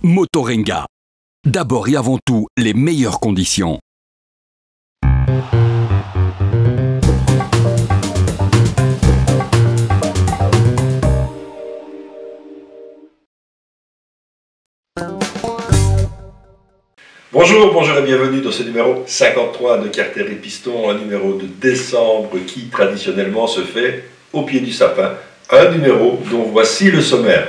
Motorenga. D'abord et avant tout, les meilleures conditions. Bonjour et bienvenue dans ce numéro 53 de Carter et Piston, un numéro de décembre qui traditionnellement se fait au pied du sapin, un numéro dont voici le sommaire.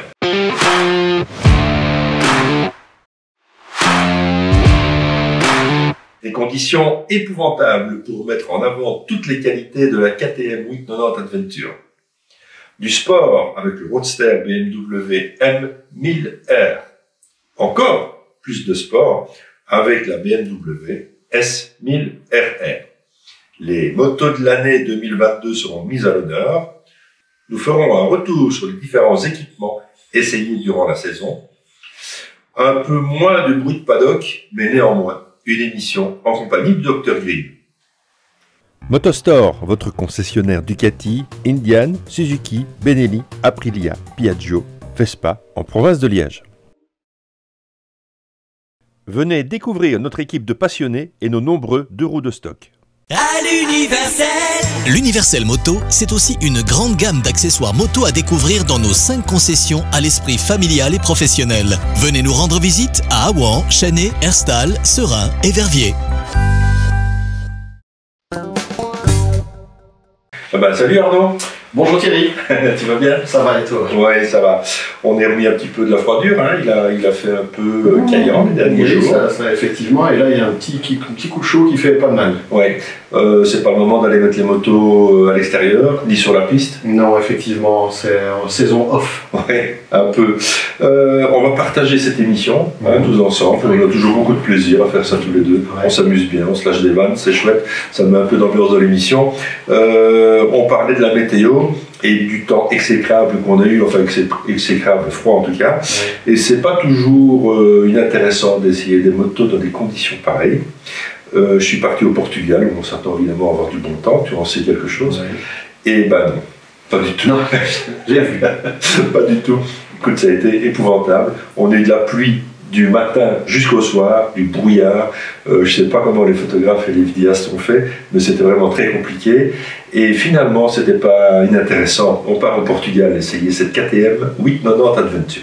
Des conditions épouvantables pour mettre en avant toutes les qualités de la KTM 890 Adventure. Du sport avec le Roadster BMW M1000R. Encore plus de sport avec la BMW S1000RR. Les motos de l'année 2022 seront mises à l'honneur. Nous ferons un retour sur les différents équipements essayés durant la saison. Un peu moins de bruit de paddock, mais néanmoins une émission en compagnie du Dr Green. Motostore, votre concessionnaire Ducati, Indian, Suzuki, Benelli, Aprilia, Piaggio, Vespa en province de Liège. Venez découvrir notre équipe de passionnés et nos nombreux 2 roues de stock. À l'Universel. L'Universel Moto, c'est aussi une grande gamme d'accessoires moto à découvrir dans nos 5 concessions à l'esprit familial et professionnel. Venez nous rendre visite à Aouan, Chennai, Herstal, Serein et Verviers. Salut Arnaud. Bonjour Thierry. Tu vas bien? Ça va et toi? Oui, ça va. On est remis un petit peu de la froidure, hein. Il a fait un peu caillant les derniers jours. Ça, effectivement, et là il y a un petit coup de chaud qui fait pas de mal. Ouais. C'est pas le moment d'aller mettre les motos à l'extérieur, ni sur la piste. Non, effectivement, c'est en saison off. Ouais, un peu. On va partager cette émission, tous ensemble. On a toujours beaucoup de plaisir à faire ça tous les deux. Ouais. On s'amuse bien, on se lâche des vannes, c'est chouette. Ça met un peu d'ambiance dans l'émission. On parlait de la météo et du temps exécrable qu'on a eu, enfin exécrable, froid en tout cas. Ouais. Et c'est pas toujours inintéressant d'essayer des motos dans des conditions pareilles. Je suis parti au Portugal, où on s'attend évidemment à avoir du bon temps, tu en sais quelque chose. Ouais. Et ben non, pas du tout. Non, j'ai vu. Pas du tout. Écoute, ça a été épouvantable. On a eu de la pluie du matin jusqu'au soir, du brouillard. Je ne sais pas comment les photographes et les vidéastes ont fait, mais c'était vraiment très compliqué. Et finalement, ce n'était pas inintéressant. On part au Portugal essayer cette KTM 890 Adventure.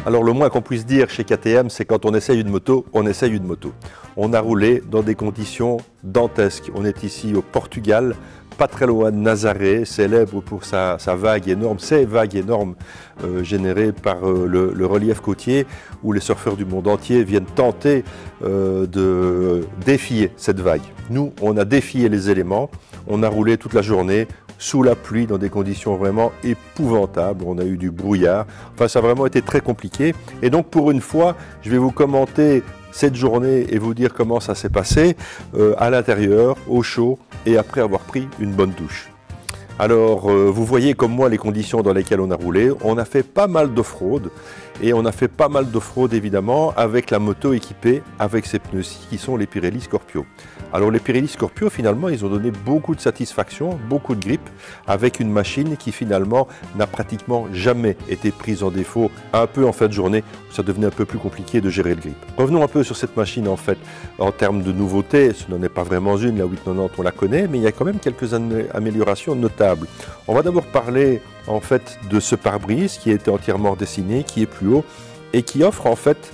Alors le moins qu'on puisse dire chez KTM, c'est quand on essaye une moto, on essaye une moto. On a roulé dans des conditions dantesques. On est ici au Portugal, pas très loin de Nazaré, célèbre pour sa vague énorme, ces vagues énormes générées par le relief côtier, où les surfeurs du monde entier viennent tenter de défier cette vague. Nous, on a défié les éléments, on a roulé toute la journée, sous la pluie, dans des conditions vraiment épouvantables. On a eu du brouillard. Enfin, ça a vraiment été très compliqué. Et donc, pour une fois, je vais vous commenter cette journée et vous dire comment ça s'est passé à l'intérieur, au chaud, et après avoir pris une bonne douche. Alors, vous voyez comme moi les conditions dans lesquelles on a roulé. On a fait pas mal d'off-road. Et on a fait pas mal d'off-road évidemment avec la moto équipée avec ces pneus-ci qui sont les Pirelli Scorpio. Alors les Pirelli Scorpio finalement ils ont donné beaucoup de satisfaction, beaucoup de grip avec une machine qui finalement n'a pratiquement jamais été prise en défaut, un peu en fin de journée où ça devenait un peu plus compliqué de gérer le grip. Revenons un peu sur cette machine en fait en termes de nouveautés, ce n'en est pas vraiment une, la 890 on la connaît, mais il y a quand même quelques améliorations notables. On va d'abord parler en fait de ce pare-brise qui a été entièrement dessiné, qui est plus haut et qui offre en fait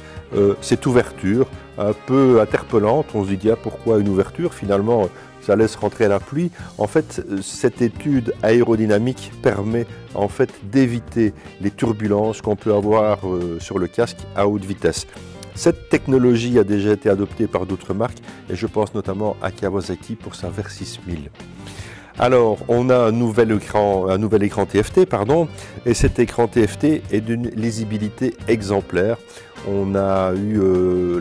cette ouverture un peu interpellante. On se dit pourquoi une ouverture, finalement ça laisse rentrer la pluie. En fait cette étude aérodynamique permet en fait d'éviter les turbulences qu'on peut avoir sur le casque à haute vitesse. Cette technologie a déjà été adoptée par d'autres marques et je pense notamment à Kawasaki pour sa Versys 1000. Alors, on a un nouvel écran TFT, et cet écran TFT est d'une lisibilité exemplaire. On a eu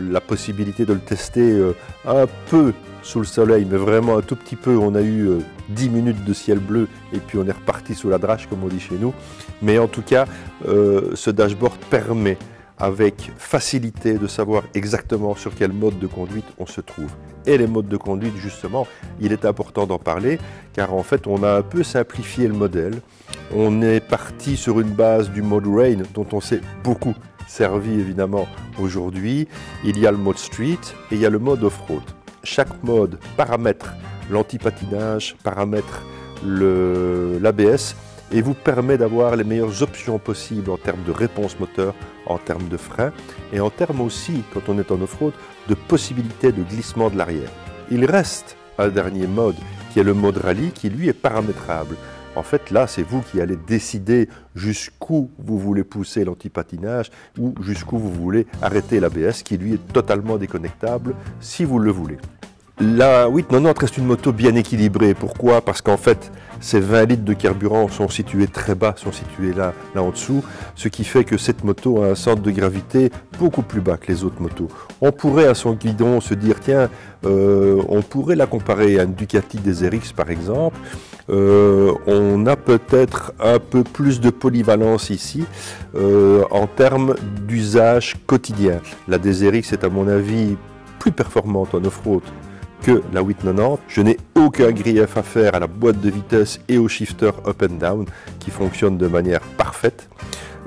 la possibilité de le tester un peu sous le soleil, mais vraiment un tout petit peu. On a eu 10 minutes de ciel bleu et puis on est reparti sous la drache, comme on dit chez nous. Mais en tout cas, ce dashboard permet avec facilité de savoir exactement sur quel mode de conduite on se trouve. Et les modes de conduite, justement, il est important d'en parler, car en fait, on a un peu simplifié le modèle. On est parti sur une base du mode Rain, dont on s'est beaucoup servi évidemment aujourd'hui. Il y a le mode Street et il y a le mode Off-Road. Chaque mode paramètre l'antipatinage, paramètre l'ABS, et vous permet d'avoir les meilleures options possibles en termes de réponse moteur, en termes de frein et en termes aussi, quand on est en off-road, de possibilité de glissement de l'arrière. Il reste un dernier mode qui est le mode rallye qui lui est paramétrable. En fait là c'est vous qui allez décider jusqu'où vous voulez pousser l'antipatinage ou jusqu'où vous voulez arrêter l'ABS qui lui est totalement déconnectable si vous le voulez. La 890 reste une moto bien équilibrée. Pourquoi? Parce qu'en fait, ces 20 litres de carburant sont situés très bas, sont situés là en dessous, ce qui fait que cette moto a un centre de gravité beaucoup plus bas que les autres motos. On pourrait à son guidon se dire, tiens, on pourrait la comparer à une Ducati DSR-X par exemple. On a peut-être un peu plus de polyvalence ici en termes d'usage quotidien. La DSR-X est à mon avis plus performante en off-road que la 890. Je n'ai aucun grief à faire à la boîte de vitesse et au shifter up and down qui fonctionne de manière parfaite.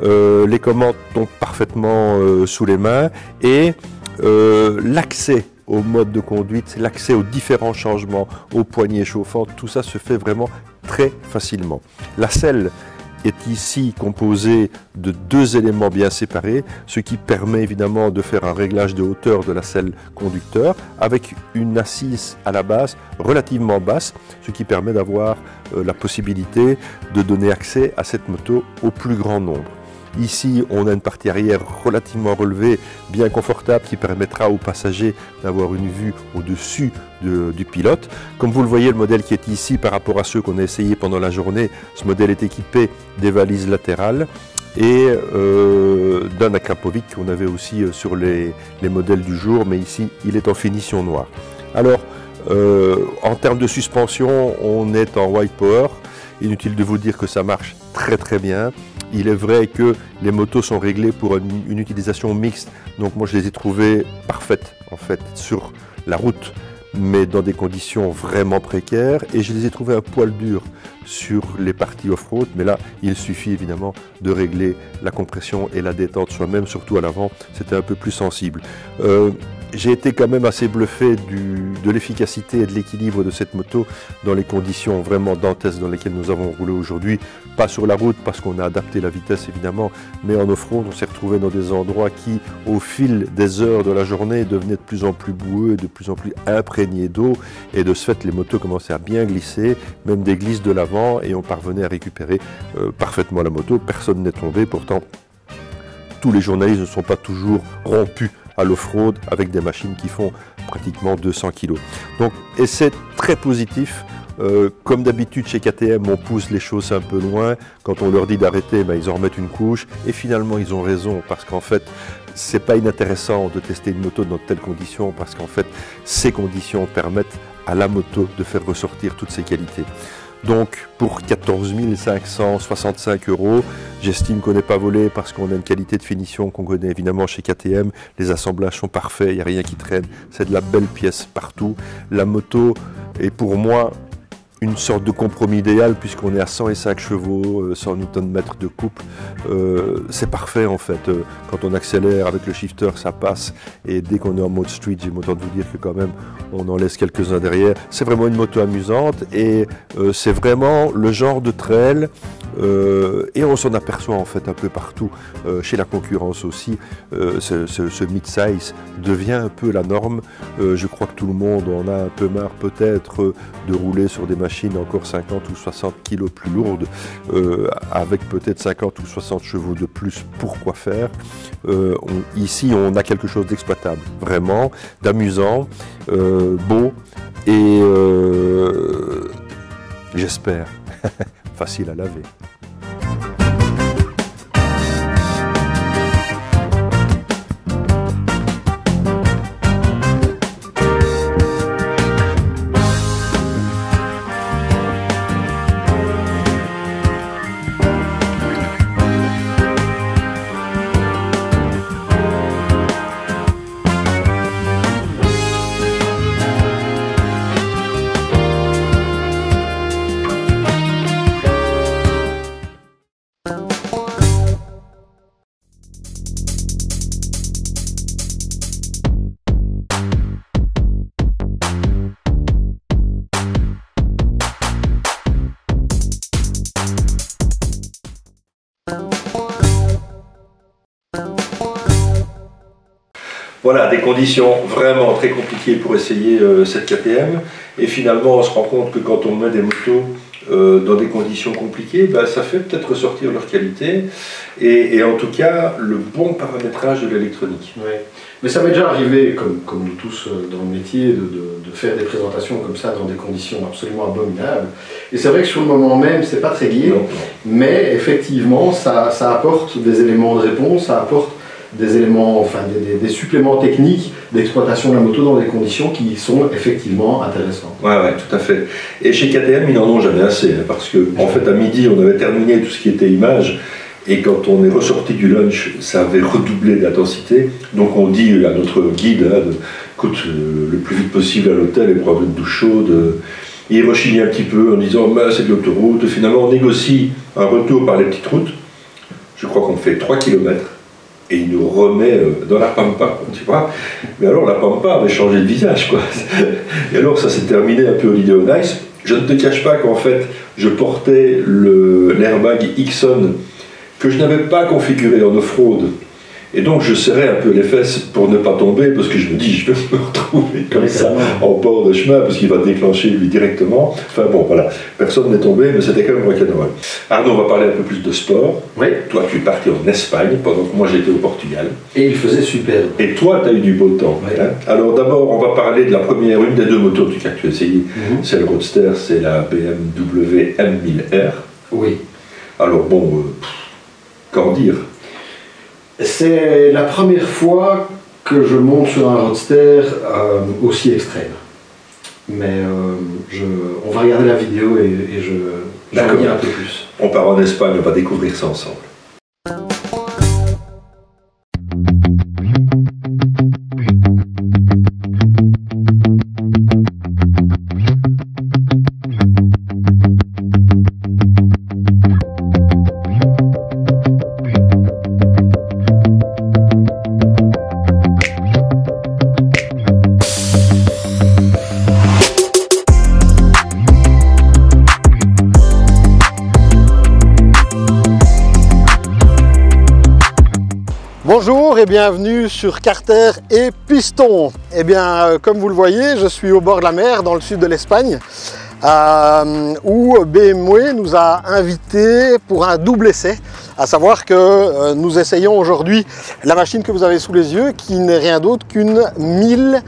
Les commandes tombent parfaitement sous les mains et l'accès au mode de conduite, l'accès aux différents changements, aux poignées chauffantes, tout ça se fait vraiment très facilement. La selle est ici composé de deux éléments bien séparés, ce qui permet évidemment de faire un réglage de hauteur de la selle conducteur avec une assise à la base relativement basse, ce qui permet d'avoir la possibilité de donner accès à cette moto au plus grand nombre. Ici, on a une partie arrière relativement relevée, bien confortable, qui permettra aux passagers d'avoir une vue au-dessus du pilote. Comme vous le voyez, le modèle qui est ici par rapport à ceux qu'on a essayé pendant la journée, ce modèle est équipé des valises latérales et d'un Akrapovic qu'on avait aussi sur les modèles du jour, mais ici, il est en finition noire. Alors, en termes de suspension, on est en White Power. Inutile de vous dire que ça marche très très bien. Il est vrai que les motos sont réglées pour une utilisation mixte, donc moi je les ai trouvées parfaites en fait sur la route, mais dans des conditions vraiment précaires, et je les ai trouvées un poil dures sur les parties off-road, mais là il suffit évidemment de régler la compression et la détente soi-même, surtout à l'avant, c'était un peu plus sensible. J'ai été quand même assez bluffé de l'efficacité et de l'équilibre de cette moto dans les conditions vraiment dantesques dans lesquelles nous avons roulé aujourd'hui. Pas sur la route parce qu'on a adapté la vitesse évidemment, mais en off-road on s'est retrouvé dans des endroits qui au fil des heures de la journée devenaient de plus en plus boueux, de plus en plus imprégnés d'eau, et de ce fait les motos commençaient à bien glisser, même des glisses de l'avant, et on parvenait à récupérer parfaitement la moto. Personne n'est tombé, pourtant tous les journalistes ne sont pas toujours rompus à l'off-road avec des machines qui font pratiquement 200 kg. Donc, et c'est très positif. Comme d'habitude chez KTM, on pousse les choses un peu loin. Quand on leur dit d'arrêter, ben, ils en remettent une couche. Et finalement, ils ont raison parce qu'en fait, c'est pas inintéressant de tester une moto dans de telles conditions parce qu'en fait, ces conditions permettent à la moto de faire ressortir toutes ses qualités. Donc pour 14 565 €, j'estime qu'on n'est pas volé parce qu'on a une qualité de finition qu'on connaît évidemment chez KTM. Les assemblages sont parfaits, il n'y a rien qui traîne, c'est de la belle pièce partout. La moto est pour moi une sorte de compromis idéal puisqu'on est à 105 chevaux, 100 Nm de couple. C'est parfait en fait. Quand on accélère avec le shifter, ça passe. Et dès qu'on est en mode street, j'ai autant de vous dire que quand même, on en laisse quelques-uns derrière. C'est vraiment une moto amusante et c'est vraiment le genre de trail. Et on s'en aperçoit en fait un peu partout, chez la concurrence aussi. Ce mid-size devient un peu la norme. Je crois que tout le monde en a un peu marre peut-être de rouler sur des machines encore 50 ou 60 kg plus lourdes, avec peut-être 50 ou 60 chevaux de plus. Pourquoi faire? Ici on a quelque chose d'exploitable, vraiment, d'amusant, beau et j'espère facile à laver. Voilà, des conditions vraiment très compliquées pour essayer cette KTM. Et finalement, on se rend compte que quand on met des motos dans des conditions compliquées, ben, ça fait peut-être ressortir leur qualité et en tout cas le bon paramétrage de l'électronique. Ouais. Mais ça m'est déjà arrivé, comme nous tous dans le métier, de faire des présentations comme ça dans des conditions absolument abominables. Et c'est vrai que sur le moment même, c'est pas très gai, mais effectivement, ça apporte des éléments de réponse, ça apporte des éléments, enfin des suppléments techniques d'exploitation de la moto dans des conditions qui sont effectivement intéressantes. Ouais, tout à fait. Et chez KTM, ils n'en ont jamais assez, hein, parce que en fait à midi, on avait terminé tout ce qui était image, et quand on est ressorti du lunch, ça avait redoublé d'intensité. Donc on dit à notre guide, hein, écoute, le plus vite possible à l'hôtel et prendre une douche chaude. Et il rechignait un petit peu en disant c'est de l'autoroute. Finalement, on négocie un retour par les petites routes. Je crois qu'on fait 3 km. Et il nous remet dans la pampa, tu vois. Mais alors la pampa avait changé de visage, quoi. Et alors ça s'est terminé un peu au Lidl Nice. Je ne te cache pas qu'en fait, je portais l'airbag Ixon que je n'avais pas configuré en off-road. Et donc je serrais un peu les fesses pour ne pas tomber, parce que je me dis, je vais me retrouver comme ça en bord de chemin, parce qu'il va déclencher lui directement. Enfin bon, voilà, personne n'est tombé, mais c'était quand même rock'n'roll. Arnaud, on va parler un peu plus de sport. Oui. Toi, tu es parti en Espagne, pendant que moi j'étais au Portugal. Et il faisait super. Et toi, tu as eu du beau temps. Oui. Hein. Alors d'abord, on va parler de la première, une des deux motos que tu as essayé. C'est le Roadster, c'est la BMW M1000R. Oui. Alors bon, qu'en dire? C'est la première fois que je monte sur un roadster aussi extrême. Mais on va regarder la vidéo et j'en dis un peu plus. On part en Espagne, on va découvrir ça ensemble. Bonjour et bienvenue sur Carter et Piston. Eh bien, comme vous le voyez, je suis au bord de la mer dans le sud de l'Espagne où BMW nous a invités pour un double essai. À savoir que nous essayons aujourd'hui la machine que vous avez sous les yeux qui n'est rien d'autre qu'une une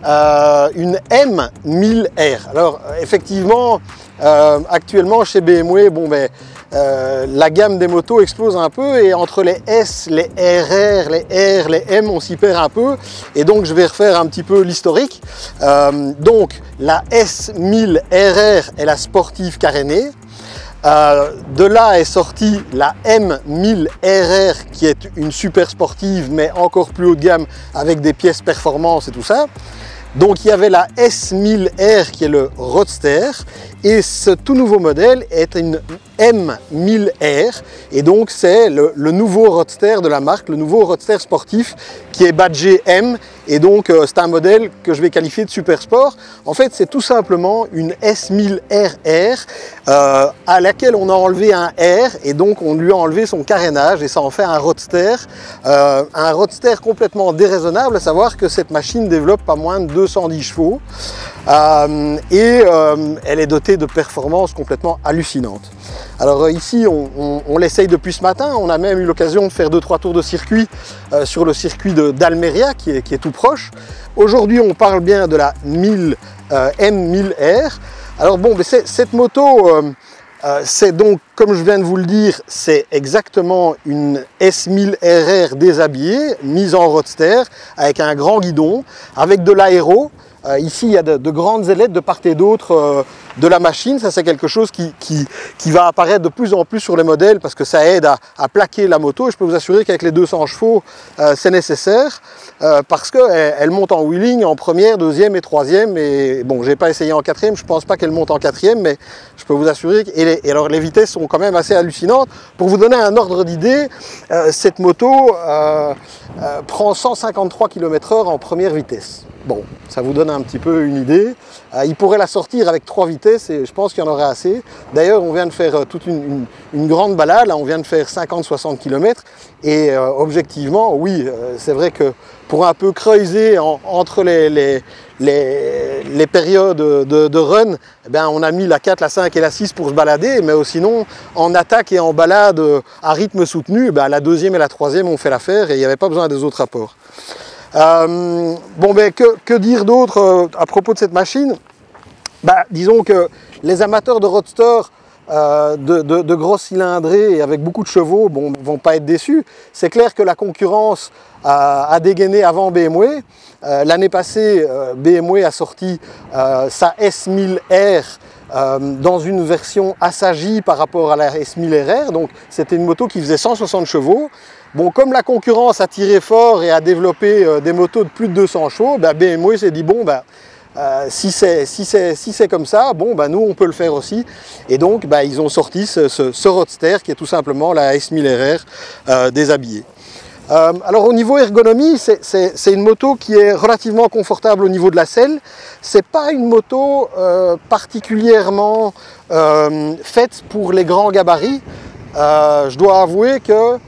M1000R. Alors effectivement, actuellement chez BMW, la gamme des motos explose un peu et entre les S, les RR, les R, les M, on s'y perd un peu. Et donc je vais refaire un petit peu l'historique. Donc la S1000RR est la sportive carénée. De là est sortie la M1000RR qui est une super sportive mais encore plus haut de gamme avec des pièces performance et tout ça. Donc il y avait la S1000R qui est le Roadster et ce tout nouveau modèle est une M1000R et donc c'est le nouveau Roadster de la marque, le nouveau Roadster sportif qui est badgé M et donc c'est un modèle que je vais qualifier de super sport. En fait c'est tout simplement une S1000RR à laquelle on a enlevé un R et donc on lui a enlevé son carénage et ça en fait un Roadster complètement déraisonnable, à savoir que cette machine développe pas moins de 210 chevaux et elle est dotée de performances complètement hallucinantes. Alors ici on l'essaye depuis ce matin, on a même eu l'occasion de faire 2-3 tours de circuit sur le circuit d'Almeria qui est tout proche. Aujourd'hui on parle bien de la M1000R. Alors bon, mais cette moto, c'est donc, comme je viens de vous le dire, c'est exactement une S1000RR déshabillée, mise en roadster, avec un grand guidon, avec de l'aéro. Ici, il y a de grandes ailettes de part et d'autre de la machine. Ça, c'est quelque chose qui va apparaître de plus en plus sur les modèles parce que ça aide à plaquer la moto. Et je peux vous assurer qu'avec les 200 chevaux, c'est nécessaire parce qu'elle monte en wheeling en première, deuxième et troisième. Et bon, j'ai pas essayé en quatrième, je pense pas qu'elle monte en quatrième, mais je peux vous assurer que et alors les vitesses sont quand même assez hallucinantes. Pour vous donner un ordre d'idée, cette moto prend 153 km/h en première vitesse. Bon, ça vous donne un petit peu une idée. Il pourrait la sortir avec 3 vitesses et je pense qu'il y en aurait assez. D'ailleurs, on vient de faire toute une grande balade, là, on vient de faire 50-60 km et objectivement, oui, c'est vrai que pour un peu creuser entre les périodes de run, eh bien, on a mis la 4, la 5 et la 6 pour se balader, mais sinon, en attaque et en balade à rythme soutenu, ben, la 2e et la 3e ont fait l'affaire et il n'y avait pas besoin des autres apports. Bon, ben, que dire d'autre à propos de cette machine? Ben, disons que les amateurs de roadster de grosses cylindrées et avec beaucoup de chevaux ne vont pas être déçus. C'est clair que la concurrence a dégainé avant BMW. L'année passée, BMW a sorti sa S1000R dans une version assagie par rapport à la S1000RR. Donc c'était une moto qui faisait 160 chevaux. Bon, comme la concurrence a tiré fort et a développé des motos de plus de 200 chevaux, ben BMW s'est dit bon, ben, si c'est comme ça, bon, ben, nous on peut le faire aussi. Et donc ben, ils ont sorti ce roadster qui est tout simplement la S1000RR déshabillée. Alors au niveau ergonomie, c'est une moto qui est relativement confortable au niveau de la selle. C'est pas une moto particulièrement faite pour les grands gabarits. Je dois avouer que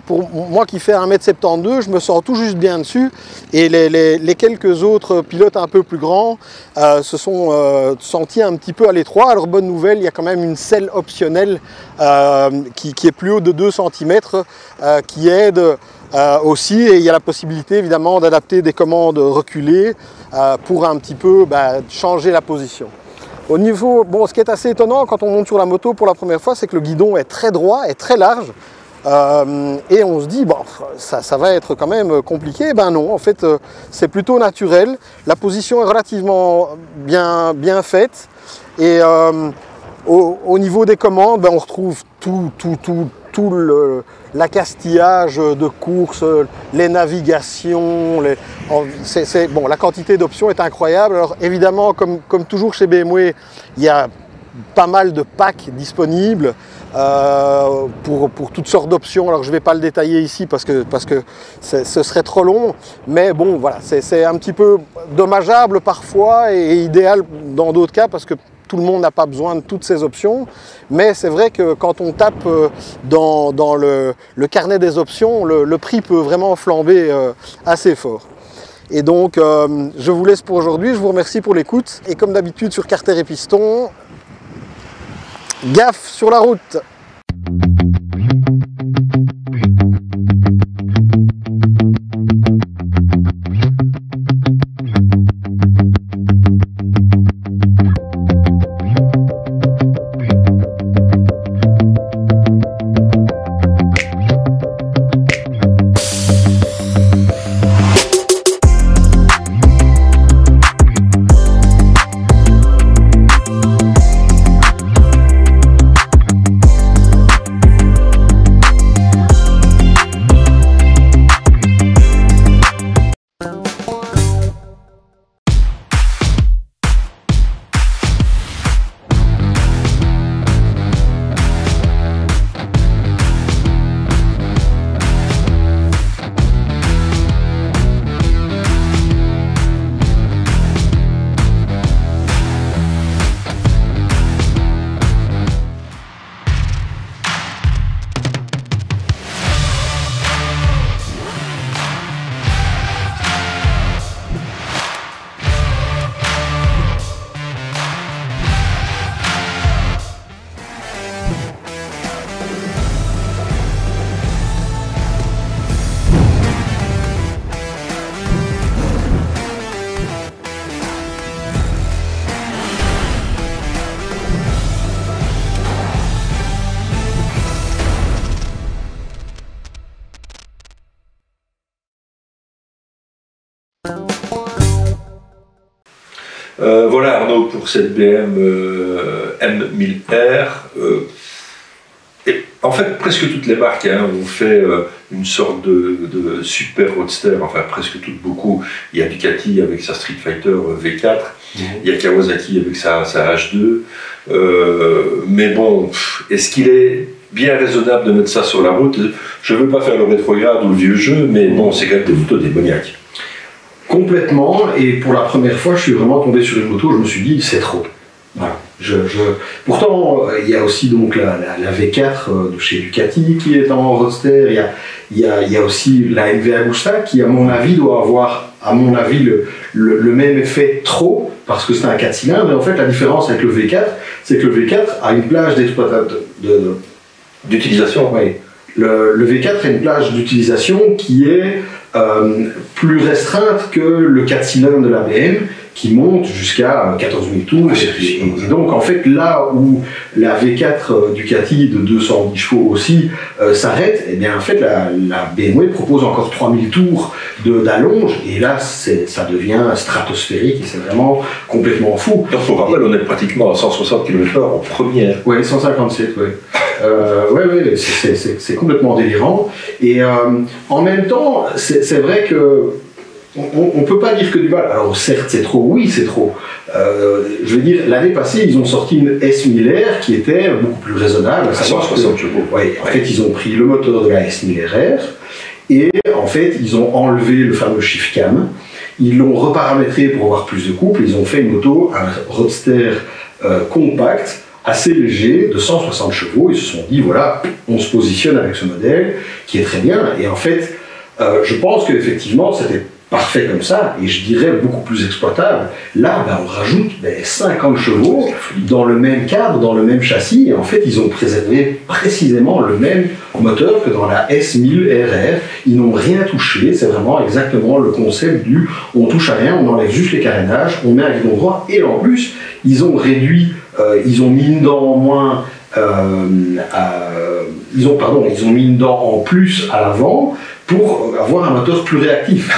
pour moi qui fais 1m72, je me sens tout juste bien dessus et les quelques autres pilotes un peu plus grands se sont sentis un petit peu à l'étroit. Alors bonne nouvelle, il y a quand même une selle optionnelle qui est plus haut de 2 cm qui aide aussi, et il y a la possibilité évidemment d'adapter des commandes reculées pour un petit peu changer la position. Au niveau, bon, ce qui est assez étonnant quand on monte sur la moto pour la première fois, c'est que le guidon est très droit et très large. Et on se dit, bon, ça va être quand même compliqué. Ben non, en fait, c'est plutôt naturel. La position est relativement bien faite. Et au niveau des commandes, ben, on retrouve tout l'accastillage de course, les navigations. Bon, la quantité d'options est incroyable. Alors évidemment, comme toujours chez BMW, il y a pas mal de packs disponibles pour toutes sortes d'options. Alors je ne vais pas le détailler ici parce que ce serait trop long, mais bon voilà, c'est un petit peu dommageable parfois et idéal dans d'autres cas parce que tout le monde n'a pas besoin de toutes ces options. Mais c'est vrai que quand on tape dans le carnet des options, le prix peut vraiment flamber assez fort. Et donc je vous laisse pour aujourd'hui, je vous remercie pour l'écoute et comme d'habitude sur Carter et Piston, gaffe sur la route! Voilà Arnaud pour cette BM M1000R. Et en fait, presque toutes les marques ont fait une sorte de super roadster, enfin presque toutes, beaucoup. Il y a Ducati avec sa Street Fighter V4, il y a Kawasaki avec sa H2. Mais bon, est-ce qu'il est bien raisonnable de mettre ça sur la route? Je ne veux pas faire le rétrograde ou le vieux jeu, mais bon, c'est quand même des motos démoniaques. Complètement, et pour la première fois, je suis vraiment tombé sur une moto, je me suis dit, c'est trop. Voilà. Pourtant, il y a aussi donc la V4 de chez Ducati qui est en roadster, il y a aussi la MV Agusta qui, à mon avis, doit avoir, le même effet trop, parce que c'est un 4 cylindres, et en fait, la différence avec le V4, c'est que le V4 a une plage d'utilisation. Oui. Le V4 a une plage d'utilisation qui est plus restreinte que le 4 cylindres de la BM, qui monte jusqu'à 14 000 tours. Et donc, en fait, là où la V4 Ducati de 210 chevaux aussi s'arrête, et bien, en fait, la BMW propose encore 3000 tours d'allonge, et là, ça devient stratosphérique, et c'est vraiment complètement fou. Donc, pour rappel, on est pratiquement à 160 km/h en première. Oui, 157, oui. Oui, c'est complètement délirant. Et en même temps, c'est vrai que on ne peut pas dire que du mal. Alors certes, c'est trop, oui, c'est trop. Je veux dire, l'année passée, ils ont sorti une S1000R qui était beaucoup plus raisonnable. À 160 chevaux. Oui, en fait, ils ont pris le moteur de la S1000RR et en fait, ils ont enlevé le fameux shift cam. Ils l'ont reparamétré pour avoir plus de couple. Ils ont fait une moto, un roadster compact, assez léger, de 160 chevaux. Ils se sont dit, voilà, on se positionne avec ce modèle qui est très bien. Et en fait, je pense qu'effectivement, c'était parfait comme ça, et je dirais beaucoup plus exploitable. Là, on rajoute 50 chevaux dans le même cadre, dans le même châssis, et en fait, ils ont préservé précisément le même moteur que dans la S1000RR. Ils n'ont rien touché, c'est vraiment exactement le concept du on touche à rien, on enlève juste les carénages, on met un guidon droit, et en plus, ils ont réduit, ils ont mis une dent en moins, ils ont mis une dent en plus à l'avant, pour avoir un moteur plus réactif.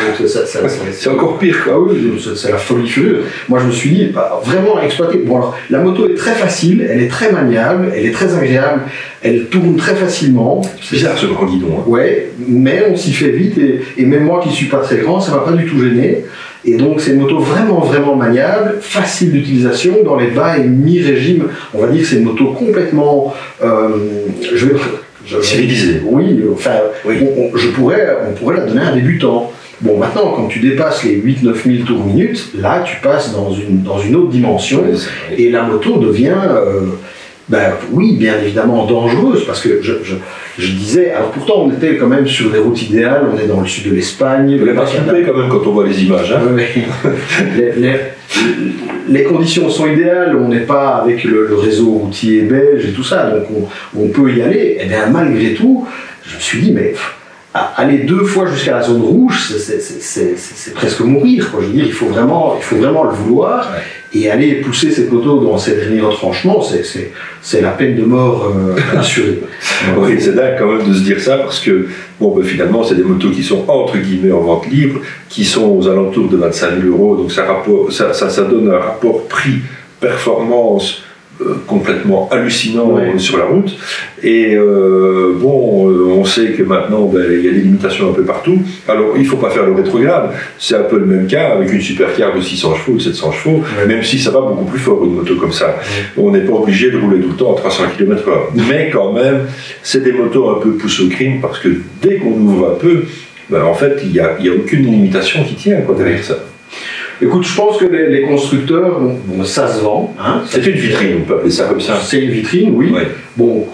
C'est encore pire, quoi. Ah oui, c'est la folie furieuse. Moi, je me suis dit, vraiment exploiter. Bon, alors, la moto est très facile, elle est très maniable, elle est très agréable, elle tourne très facilement. C'est bizarre ce grand guidon. Hein. Ouais, mais on s'y fait vite, et même moi qui suis pas très grand, ça m'a pas du tout gêné. Et donc, c'est une moto vraiment, vraiment maniable, facile d'utilisation, dans les bas et mi-régime. On va dire que c'est une moto complètement... civilisé. Oui, enfin, oui. On pourrait la donner à un débutant. Bon, maintenant, quand tu dépasses les 8-9 000 tours minute, là, tu passes dans une autre dimension, et la moto devient, oui, bien évidemment dangereuse, parce que je disais, alors pourtant, on était quand même sur des routes idéales, on est dans le sud de l'Espagne. On est pas coupé quand même quand on voit les images. Hein. Les conditions sont idéales, on n'est pas avec le réseau routier belge et tout ça, donc on peut y aller. Et bien malgré tout, je me suis dit, mais aller 2 fois jusqu'à la zone rouge, c'est presque mourir. Quoi. Je veux dire, il faut vraiment le vouloir, et aller pousser cette moto dans ces derniers retranchements, c'est la peine de mort assurée. Oui, c'est dingue quand même de se dire ça, parce que finalement, c'est des motos qui sont entre guillemets en vente libre, qui sont aux alentours de 25 000 €, donc ça donne un rapport prix-performance complètement hallucinant sur la route. Et on sait que maintenant il y a des limitations un peu partout. Alors il ne faut pas faire le rétrograde, c'est un peu le même cas avec une supercar de 600 chevaux ou 700 chevaux, même si ça va beaucoup plus fort une moto comme ça. On n'est pas obligé de rouler tout le temps à 300 km/h. Mais quand même, c'est des motos un peu poussées au crime, parce que dès qu'on ouvre un peu, en fait il n'y a aucune limitation qui tient derrière ça. Écoute, je pense que les constructeurs, ça se vend. Hein, c'est une vitrine, on peut appeler ça comme ça. C'est une vitrine, oui. Ouais. Bon,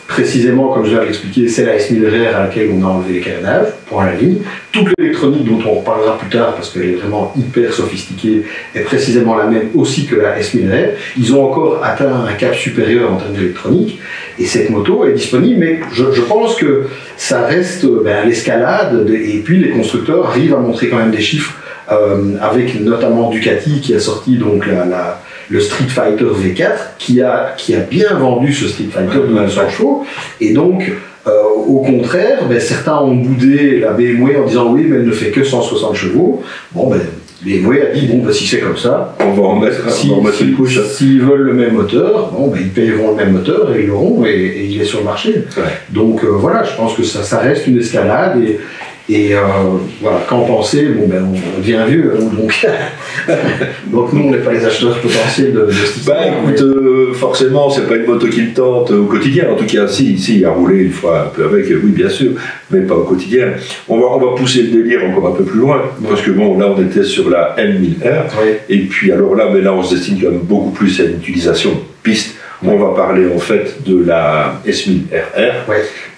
précisément, comme je viens de l'expliquer, c'est la S1000RR à laquelle on a enlevé les carénages, pour la ligne. Toute l'électronique dont on reparlera plus tard, parce qu'elle est vraiment hyper sophistiquée, est précisément la même aussi que la S1000RR. Ils ont encore atteint un cap supérieur en termes d'électronique, et cette moto est disponible, mais je pense que ça reste à l'escalade, et puis les constructeurs arrivent à montrer quand même des chiffres, avec notamment Ducati qui a sorti donc le Street Fighter V4 qui a bien vendu ce Street Fighter de 900 chevaux, et donc au contraire certains ont boudé la BMW en disant oui mais elle ne fait que 160 chevaux. BMW a dit si c'est comme ça, on va en mettre une couche. S'ils veulent le même moteur, ils payeront le même moteur et ils l'auront, et il est sur le marché. Ouais. Donc voilà, je pense que ça reste une escalade, Et voilà, qu'en penser? Bon, ben, on devient vieux, donc, donc nous, on n'est pas les acheteurs potentiels de ce type. Bah écoute, forcément, c'est pas une moto qui me tente au quotidien. En tout cas, si, à rouler une fois un peu avec, oui, bien sûr, mais pas au quotidien. On va pousser le délire encore un peu plus loin, parce que bon, là, on était sur la M1000R, et puis alors là, mais là, on se destine quand même beaucoup plus à une utilisation piste. On va parler en fait de la S1000RR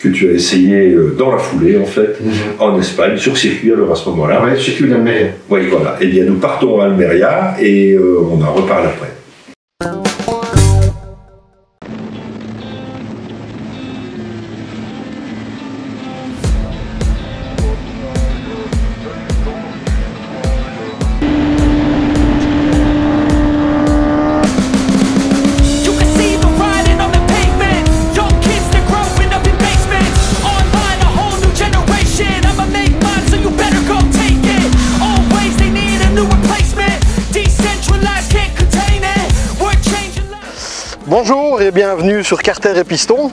que tu as essayé dans la foulée en fait en Espagne sur circuit alors à ce moment-là. Oui, circuit d'Almeria. Oui, voilà. Eh bien, nous partons à Almeria et on en reparle après. Bonjour et bienvenue sur Carter et Piston.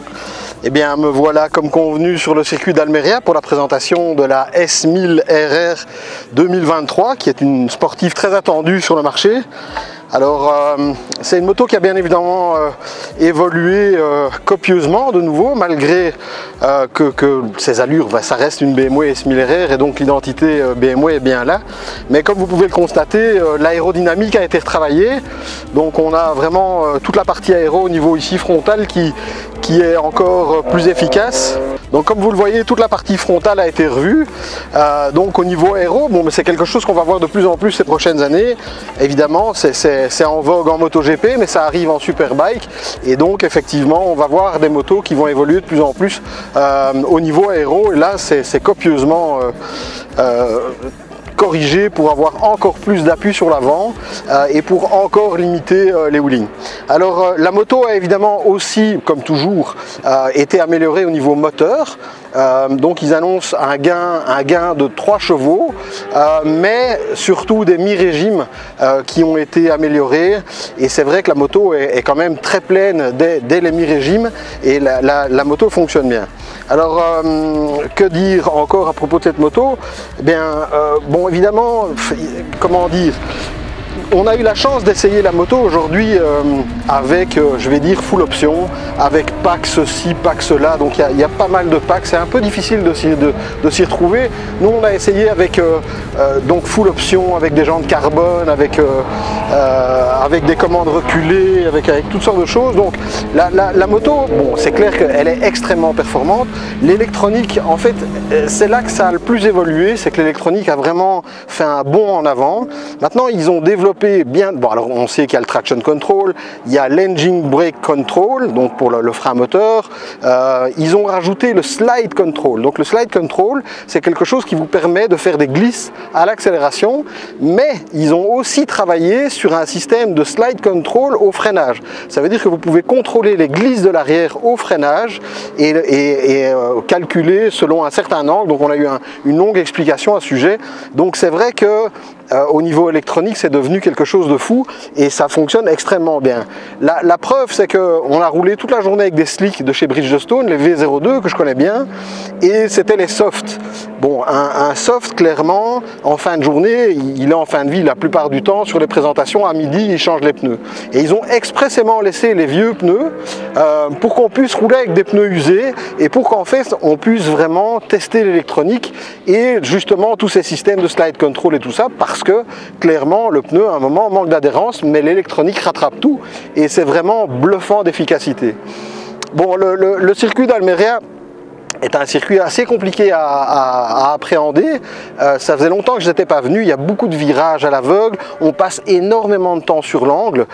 Eh bien, me voilà comme convenu sur le circuit d'Almeria pour la présentation de la S1000RR 2023, qui est une sportive très attendue sur le marché. Alors, c'est une moto qui a bien évidemment évolué copieusement de nouveau, malgré que ses allures, ça reste une BMW S1000RR et donc l'identité BMW est bien là. Mais comme vous pouvez le constater, l'aérodynamique a été retravaillée. Donc on a vraiment toute la partie aéro au niveau ici frontal qui est encore plus efficace. Donc comme vous le voyez, toute la partie frontale a été revue. Donc au niveau aéro, bon, mais c'est quelque chose qu'on va voir de plus en plus ces prochaines années. Évidemment, c'est en vogue en MotoGP, mais ça arrive en Superbike. Et donc effectivement, on va voir des motos qui vont évoluer de plus en plus au niveau aéro. Et là, c'est copieusement corrigé pour avoir encore plus d'appui sur l'avant et pour encore limiter les wheelings. Alors la moto a évidemment aussi, comme toujours, été améliorée au niveau moteur. Donc ils annoncent un gain de 3 chevaux, mais surtout des mi-régimes qui ont été améliorés. Et c'est vrai que la moto est quand même très pleine dès les mi-régimes et la moto fonctionne bien. Alors, que dire encore à propos de cette moto? Eh bien, bon, évidemment, comment dire, on a eu la chance d'essayer la moto aujourd'hui avec, je vais dire, full option, avec pack ceci, pack cela, donc il y a pas mal de packs, c'est un peu difficile de s'y retrouver. Nous on a essayé avec donc full option, avec des jantes carbone, avec des commandes reculées, avec toutes sortes de choses. Donc la moto, bon, c'est clair qu'elle est extrêmement performante. L'électronique, en fait, c'est là que ça a le plus évolué, c'est que l'électronique a vraiment fait un bond en avant. Maintenant, ils ont développé bien, bon, alors on sait qu'il y a le traction control, il y a l'engine brake control, donc pour le frein moteur. Ils ont rajouté le slide control. Donc le slide control, c'est quelque chose qui vous permet de faire des glisses à l'accélération, mais ils ont aussi travaillé sur un système de slide control au freinage. Ça veut dire que vous pouvez contrôler les glisses de l'arrière au freinage et calculer selon un certain angle. Donc on a eu une longue explication à ce sujet. Donc c'est vrai que au niveau électronique, c'est devenu quelque chose de fou et ça fonctionne extrêmement bien. La preuve, c'est qu'on a roulé toute la journée avec des slicks de chez Bridgestone, les V02 que je connais bien, et c'était les softs. Bon, un soft, clairement, en fin de journée, il est en fin de vie la plupart du temps. Sur les présentations, à midi, ils changent les pneus. Et ils ont expressément laissé les vieux pneus pour qu'on puisse rouler avec des pneus usés et pour qu'en fait, on puisse vraiment tester l'électronique et justement tous ces systèmes de slide control et tout ça, parce que clairement le pneu à un moment manque d'adhérence, mais l'électronique rattrape tout et c'est vraiment bluffant d'efficacité. Bon, le circuit d'Almeria est un circuit assez compliqué à appréhender. Ça faisait longtemps que je n'étais pas venu, il y a beaucoup de virages à l'aveugle, on passe énormément de temps sur l'angle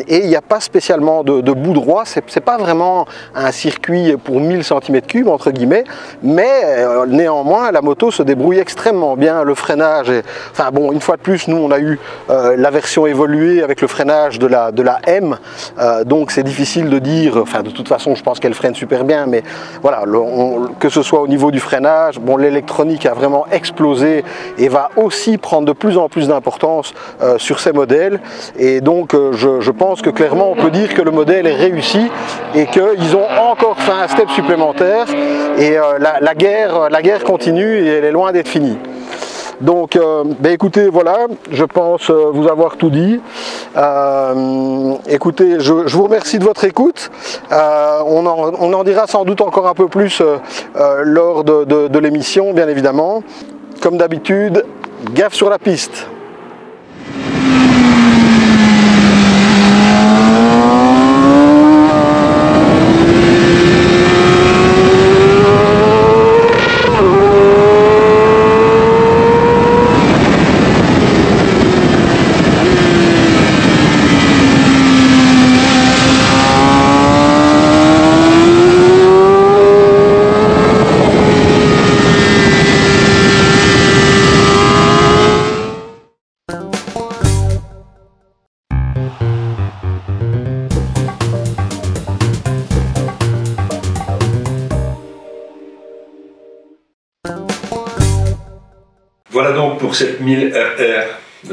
et il n'y a pas spécialement de bout droit, c'est pas vraiment un circuit pour 1000 cm3 entre guillemets, mais néanmoins la moto se débrouille extrêmement bien, le freinage est... Enfin bon, une fois de plus, nous on a eu la version évoluée avec le freinage de la M, donc c'est difficile de dire, enfin de toute façon je pense qu'elle freine super bien, mais voilà, que ce soit au niveau du freinage, bon, l'électronique a vraiment explosé et va aussi prendre de plus en plus d'importance sur ces modèles. Et donc je pense que clairement on peut dire que le modèle est réussi et qu'ils ont encore fait un step supplémentaire. Et la guerre continue et elle est loin d'être finie. Donc écoutez, voilà, je pense vous avoir tout dit. Écoutez, je vous remercie de votre écoute. On en dira sans doute encore un peu plus lors de l'émission, bien évidemment. Comme d'habitude, gaffe sur la piste. Voilà donc pour cette 1000 RR.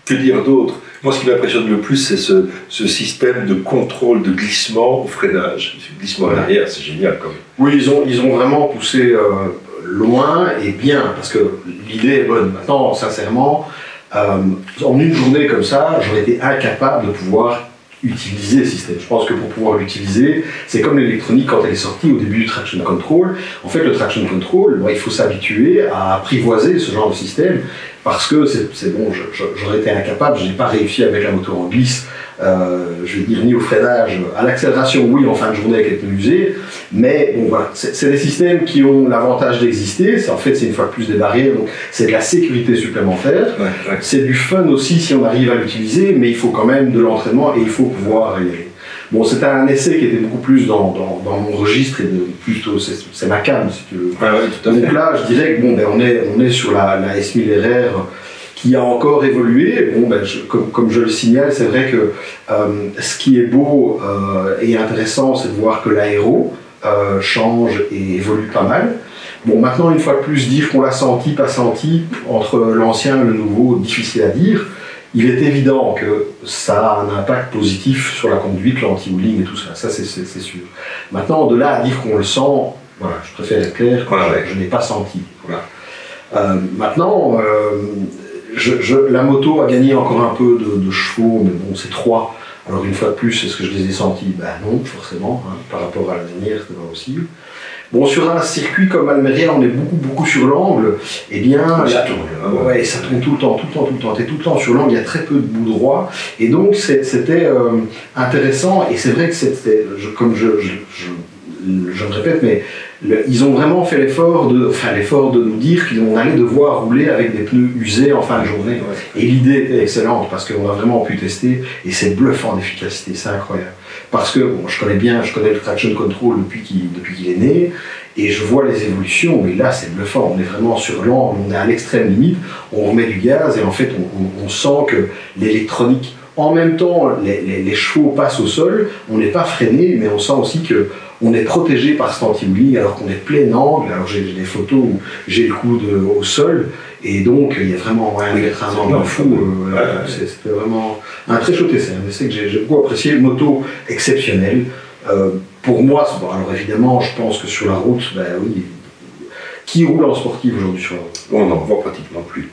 Que dire d'autre? Moi, ce qui m'impressionne le plus, c'est ce système de contrôle de glissement au freinage. Le glissement à l'arrière, c'est génial quand même. Oui, ils ont vraiment poussé loin et bien, parce que l'idée est bonne. Maintenant, sincèrement, en une journée comme ça, j'aurais été incapable de pouvoir utiliser le système. Je pense que pour pouvoir l'utiliser, c'est comme l'électronique quand elle est sortie au début du traction control. En fait, le traction control, il faut s'habituer à apprivoiser ce genre de système parce que c'est bon, j'aurais été incapable, je n'ai pas réussi à mettre la moto en glisse, je vais dire ni au freinage, à l'accélération, oui, en fin de journée avec les pneus usés, mais bon voilà, c'est des systèmes qui ont l'avantage d'exister, en fait c'est une fois de plus des barrières, donc c'est de la sécurité supplémentaire, c'est du fun aussi si on arrive à l'utiliser, mais il faut quand même de l'entraînement et il faut pouvoir y aller. Bon, c'était un essai qui était beaucoup plus dans mon registre et plutôt c'est ma cam si tu veux. Donc là, je dirais que bon, on est sur la S1000RR qui a encore évolué. Bon, comme je le signale, c'est vrai que ce qui est beau et intéressant, c'est de voir que l'aéro change et évolue pas mal. Bon, maintenant, une fois de plus, dire qu'on l'a senti, pas senti, entre l'ancien et le nouveau, difficile à dire. Il est évident que ça a un impact positif sur la conduite, l'anti-wheeling et tout ça, ça c'est sûr. Maintenant, de là à dire qu'on le sent, voilà, je préfère être clair, je n'ai pas senti. Voilà. Maintenant, la moto a gagné encore un peu de chevaux, mais bon, c'est 3. Alors une fois de plus, est-ce que je les ai sentis? Ben non, forcément, hein, par rapport à la dernière, c'était pas possible. Bon, sur un circuit comme Almeria, on est beaucoup sur l'angle, et bien ça tourne. Ouais, ça tourne tout le temps. T'es tout le temps sur l'angle, il y a très peu de bout droit, et donc c'était intéressant, et c'est vrai que c'était, comme je me répète, mais ils ont vraiment fait l'effort de nous dire qu'on allait devoir rouler avec des pneus usés en fin de journée. Et l'idée était excellente parce qu'on a vraiment pu tester et c'est bluffant d'efficacité, c'est incroyable. Parce que bon, je connais le traction control depuis qu'il est né et je vois les évolutions, mais là c'est bluffant, on est vraiment sur l'angle, on est à l'extrême limite, on remet du gaz et en fait on sent que l'électronique, en même temps les chevaux passent au sol, on n'est pas freiné, mais on sent aussi que on est protégé par cet anti-wheeling alors qu'on est plein angle. Alors j'ai des photos où j'ai le coude au sol et donc il y a vraiment un angle fou. C'était vraiment un très chaud essai, un essai que j'ai beaucoup apprécié, une moto exceptionnelle. Pour moi, alors évidemment, je pense que sur la route, oui, qui roule en sportif aujourd'hui sur la route? On n'en voit pratiquement plus.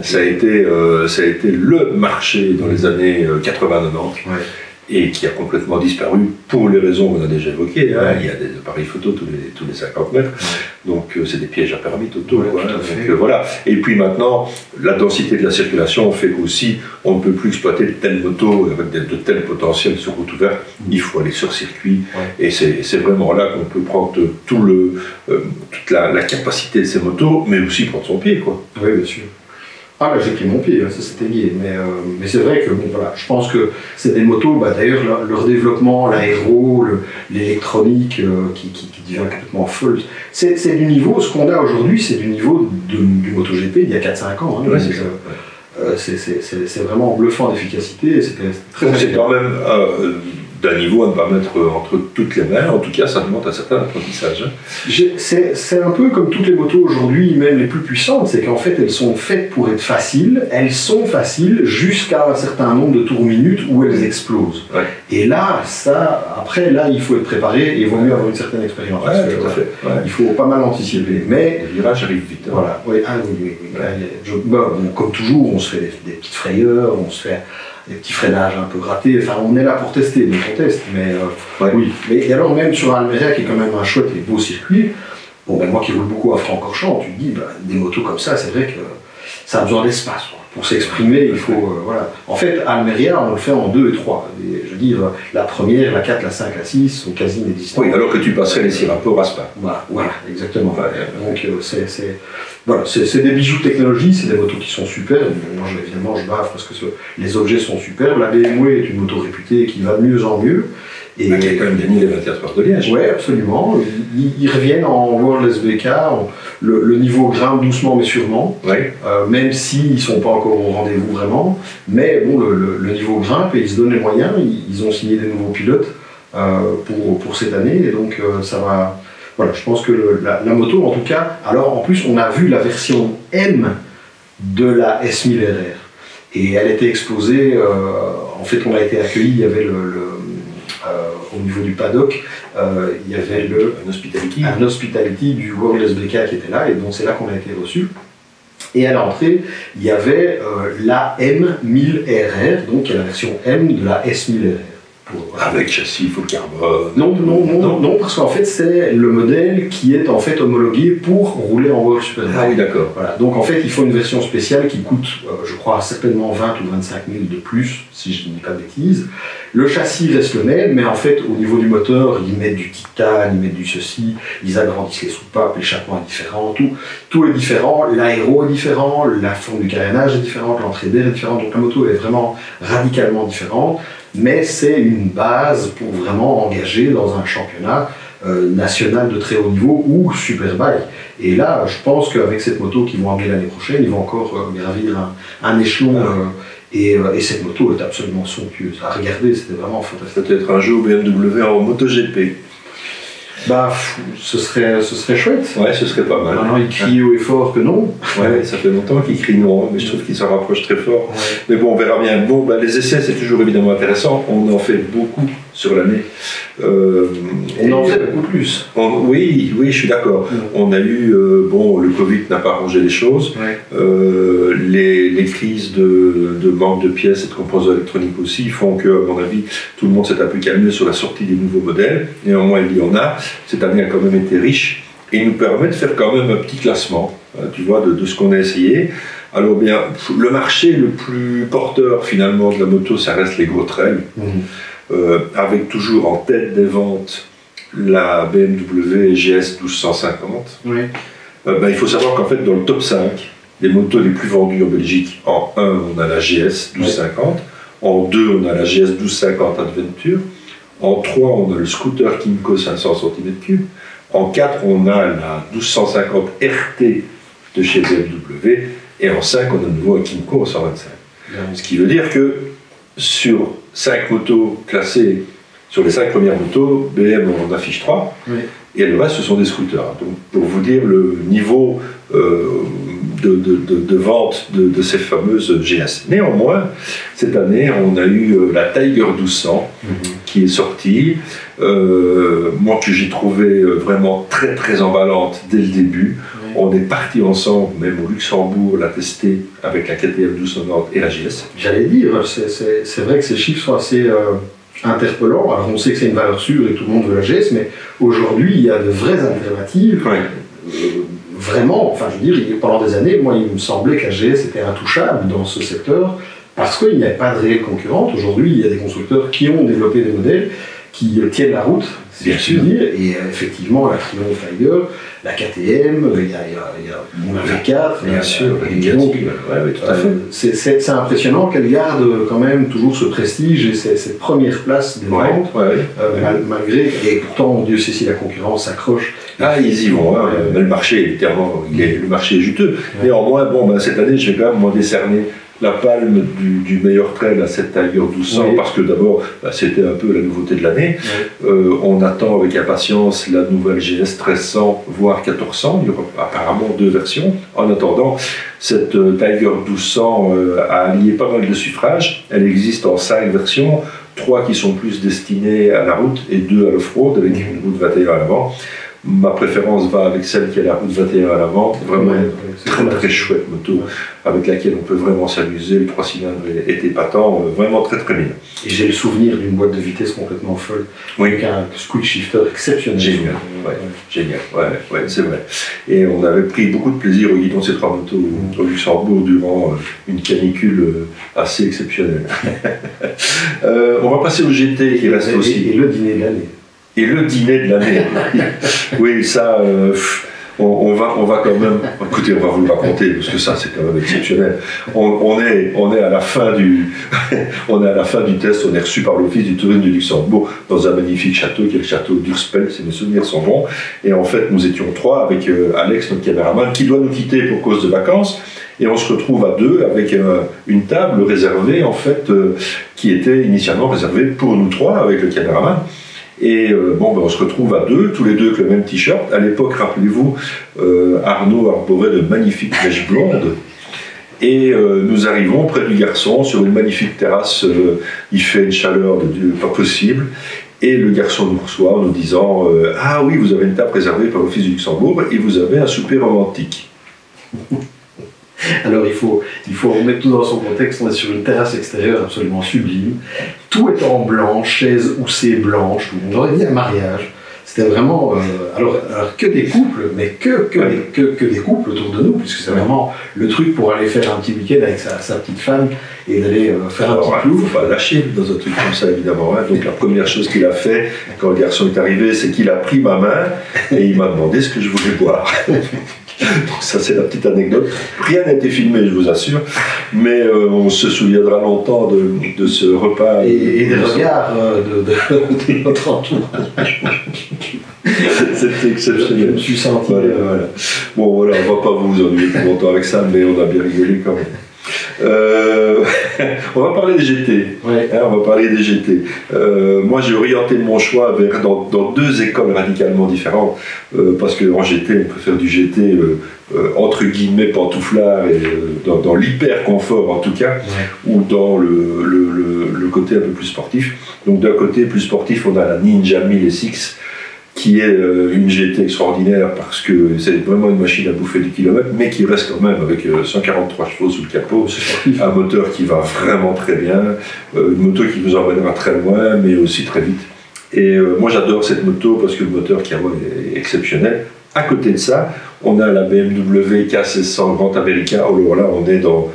Ça a été le marché dans les années 80-90. Et qui a complètement disparu pour les raisons qu'on a déjà évoquées. Hein. Il y a des appareils photo tous les 50 mètres, donc c'est des pièges à permis totaux. Voilà. Et puis maintenant, la densité de la circulation fait qu'aussi on ne peut plus exploiter de telles motos avec de tels potentiels sur route ouverte. Il faut aller sur circuit, et c'est vraiment là qu'on peut prendre toute la capacité de ces motos, mais aussi prendre son pied, quoi. Oui, bien sûr. Ah, j'ai pris mon pied, ça c'était lié, mais c'est vrai que bon, voilà, je pense que c'est des motos, d'ailleurs leur développement, l'aéro, l'électronique qui devient complètement folle, c'est du niveau, ce qu'on a aujourd'hui, c'est du niveau du MotoGP d'il y a 4-5 ans. Hein, c'est vraiment bluffant d'efficacité, c'était très c'est quand même d'un niveau à ne pas mettre entre toutes les mains. En tout cas, ça demande un certain apprentissage. C'est un peu comme toutes les motos aujourd'hui, même les plus puissantes, c'est qu'en fait elles sont faites pour être faciles, elles sont faciles jusqu'à un certain nombre de tours minutes où elles explosent. Ouais. Et là, après, il faut être préparé et il vaut mieux avoir une certaine expérience. Parce que, tout à fait. Ouais. Il faut pas mal anticiper. Mais Les virages arrivent vite. Hein. voilà, oui. Là, bon, comme toujours, on se fait des petites frayeurs, on se fait des petits freinages un peu grattés. Enfin, on est là pour tester, donc on teste. Mais oui. Et alors, même sur Almeria, qui est quand même un chouette et beau circuit, bon, ben, moi qui roule beaucoup à Francorchamps, tu te dis, ben, des motos comme ça, c'est vrai que ça a besoin d'espace. Pour s'exprimer, il faut. Voilà. En fait, à Almeria, on le fait en 2 et 3. Et, je veux dire, la première, la 4, la 5, la 6 sont quasi inexistantes. Oui, alors que tu passerais les 6 rapports à Spa. Voilà, exactement. Donc, c'est des bijoux de technologie, c'est des motos qui sont superbes. Moi, évidemment, je baffe parce que les objets sont superbes. La BMW est une moto réputée qui va de mieux en mieux. Et qui a quand même gagné les 24 heures de Liège. Oui, absolument. Ils reviennent en World SBK. Le niveau grimpe doucement mais sûrement. Ouais. Même s'ils ne sont pas encore au rendez-vous vraiment. Mais bon, le niveau grimpe et ils se donnent les moyens. Ils ont signé des nouveaux pilotes pour cette année. Et donc, ça va. Voilà, je pense que la moto, en tout cas. Alors, en plus, on a vu la version M de la S1000RR. Et elle était exposée. En fait, on a été accueillis. Il y avait au niveau du paddock, il y avait un hospitality du World SBK qui était là, et donc c'est là qu'on a été reçus. Et à l'entrée, il y avait la M1000RR, donc il y a la version M de la S1000RR. Avec châssis full carbone. Non, parce qu'en fait c'est le modèle qui est en fait homologué pour rouler en World Superbike. Ah oui, d'accord. Voilà. Donc en fait il faut une version spéciale qui coûte, je crois, certainement 20 ou 25 000 de plus, si je ne dis pas de bêtises. Le châssis reste le même, mais en fait au niveau du moteur, ils mettent du titane, ils mettent du ceci, ils agrandissent les soupapes, l'échappement est différent, tout est différent, l'aéro est différent, la forme du carénage est différente, l'entrée d'air est différente, donc la moto est vraiment radicalement différente. Mais c'est une base pour vraiment engager dans un championnat national de très haut niveau ou Superbike. Et là, je pense qu'avec cette moto qu'ils vont amener l'année prochaine, ils vont encore gravir un échelon. Et cette moto est absolument somptueuse. À regarder, c'était vraiment fantastique. Peut-être un jour BMW en MotoGP. Bah, ce serait chouette. Ouais, ce serait pas mal. Maintenant, il crie haut et fort que non. Ouais, ça fait longtemps qu'il crie non, mais je trouve qu'il s'en rapproche très fort. Ouais. Mais bon, on verra bien. Bon, bah, les essais, c'est toujours évidemment intéressant. On en fait beaucoup sur l'année. On en fait beaucoup plus. Oui, je suis d'accord. On a eu, le Covid n'a pas arrangé les choses. Ouais. Les crises de manque de pièces et de composants électroniques aussi font que, à mon avis, tout le monde s'est un peu calmé sur la sortie des nouveaux modèles. Néanmoins, il y en a. Cette année a quand même été riche et il nous permet de faire quand même un petit classement, tu vois, de ce qu'on a essayé. Alors bien, le marché le plus porteur finalement de la moto, ça reste les gros trails, avec toujours en tête des ventes la BMW GS 1250. Oui. Il faut savoir qu'en fait dans le top 5 des motos les plus vendues en Belgique, en 1 on a la GS 1250, en 2 on a la GS 1250 Adventure, en 3 on a le scooter Kymco 500 cm3, en 4 on a la 1250 RT de chez BMW, et en 5 on a de nouveau un Kymco en 125. Ce qui veut dire que sur 5 motos classées, sur les 5 premières motos, BM en affiche 3, et le reste ce sont des scooters. Donc pour vous dire le niveau de vente de ces fameuses GS. Néanmoins, cette année, on a eu la Tiger 1200 qui est sortie, moi que j'ai trouvé vraiment très très emballante dès le début. On est partis ensemble, même au Luxembourg, la tester avec la KTM 1290 et la GS. J'allais dire, c'est vrai que ces chiffres sont assez interpellants. Alors on sait que c'est une valeur sûre et tout le monde veut la GS, mais aujourd'hui il y a de vraies alternatives. Vraiment, enfin je veux dire, pendant des années, moi il me semblait que la GS était intouchable dans ce secteur parce qu'il n'y avait pas de réelle concurrente. Aujourd'hui, il y a des constructeurs qui ont développé des modèles qui tiennent la route, si bien je puis dire, et effectivement la Triumph Tiger, la KTM, il y a la V4, bien sûr, et donc tout à fait. C'est impressionnant qu'elle garde quand même toujours ce prestige et cette première place des ventes, malgré, et pourtant Dieu sait si la concurrence s'accroche. Ah, ils y vont, mais le marché, évidemment, le marché est juteux. Néanmoins, cette année, je vais quand même décerner la palme du meilleur trail à cette Tiger 1200, oui. parce que d'abord, c'était un peu la nouveauté de l'année. Oui. On attend avec impatience la nouvelle GS 1300, voire 1400. Il y aura apparemment 2 versions. En attendant, cette Tiger 1200 a allié pas mal de suffrages. Elle existe en 5 versions, 3 qui sont plus destinées à la route et 2 à l'off-road, avec une route 21 à l'avant. Ma préférence va avec celle qui a la route 21 à l'avant. Vraiment très chouette moto, avec laquelle on peut vraiment s'amuser. Le 3 cylindres est épatant, vraiment très bien. Et j'ai le souvenir d'une boîte de vitesse complètement folle, avec un squid shifter exceptionnel. Génial, génial, c'est vrai. Et on avait pris beaucoup de plaisir au guidon de ces 3 motos au Luxembourg durant une canicule assez exceptionnelle. On va passer au GT qui reste aussi. Et le dîner de l'année. Et le dîner de l'année. Oui, ça, on va quand même. Écoutez, on va vous le raconter parce que ça, c'est quand même exceptionnel. On est à la fin du, on est à la fin du test. On est reçu par l'Office du tourisme du Luxembourg dans un magnifique château qui est le château d'Urspel. Si mes souvenirs sont bons. Et en fait, nous étions 3 avec Alex, notre caméraman, qui doit nous quitter pour cause de vacances. Et on se retrouve à 2 avec une table réservée, en fait, qui était initialement réservée pour nous 3 avec le caméraman. Et on se retrouve à 2, tous les 2 avec le même t-shirt. À l'époque, rappelez-vous, Arnaud arborait de magnifiques mèches blondes. Et nous arrivons près du garçon sur une magnifique terrasse. Il fait une chaleur de Dieu pas possible. Et le garçon nous reçoit en nous disant ah oui, vous avez une table réservée par l'Office du Luxembourg et vous avez un souper romantique. Alors il faut remettre tout dans son contexte. On est sur une terrasse extérieure absolument sublime. Tout est en blanc, chaises houssées blanches. On aurait dit un mariage. C'était vraiment alors que des couples, mais que des couples autour de nous, puisque c'est vraiment le truc pour aller faire un petit week-end avec sa petite femme et d'aller faire un petit clou. Il ne faut pas lâcher dans un truc comme ça, évidemment. Hein. Donc la première chose qu'il a fait quand le garçon est arrivé, c'est qu'il a pris ma main et il m'a demandé ce que je voulais boire. Donc ça, c'est la petite anecdote. Rien n'a été filmé, je vous assure, mais on se souviendra longtemps de ce repas. Et des regards de notre entourage. C'était exceptionnel. Je me suis senti. Voilà. Bon, voilà, on ne va pas vous ennuyer plus longtemps avec ça, mais on a bien rigolé quand même. On va parler des GT. Ouais. Hein, on va parler des GT. Moi, j'ai orienté mon choix dans 2 écoles radicalement différentes, parce qu'en GT, on peut faire du GT entre guillemets pantouflard et dans l'hyper confort en tout cas, ou dans le côté un peu plus sportif. Donc d'un côté plus sportif, on a la Ninja 1000 SX, qui est une GT extraordinaire parce que c'est vraiment une machine à bouffer du kilomètre, mais qui reste quand même avec 143 chevaux sous le capot, un moteur qui va vraiment très bien, une moto qui nous emmènera très loin, mais aussi très vite. Et moi j'adore cette moto parce que le moteur qu'il y a est exceptionnel. À côté de ça, on a la BMW K1600 Grand Américain. Alors là, on est dans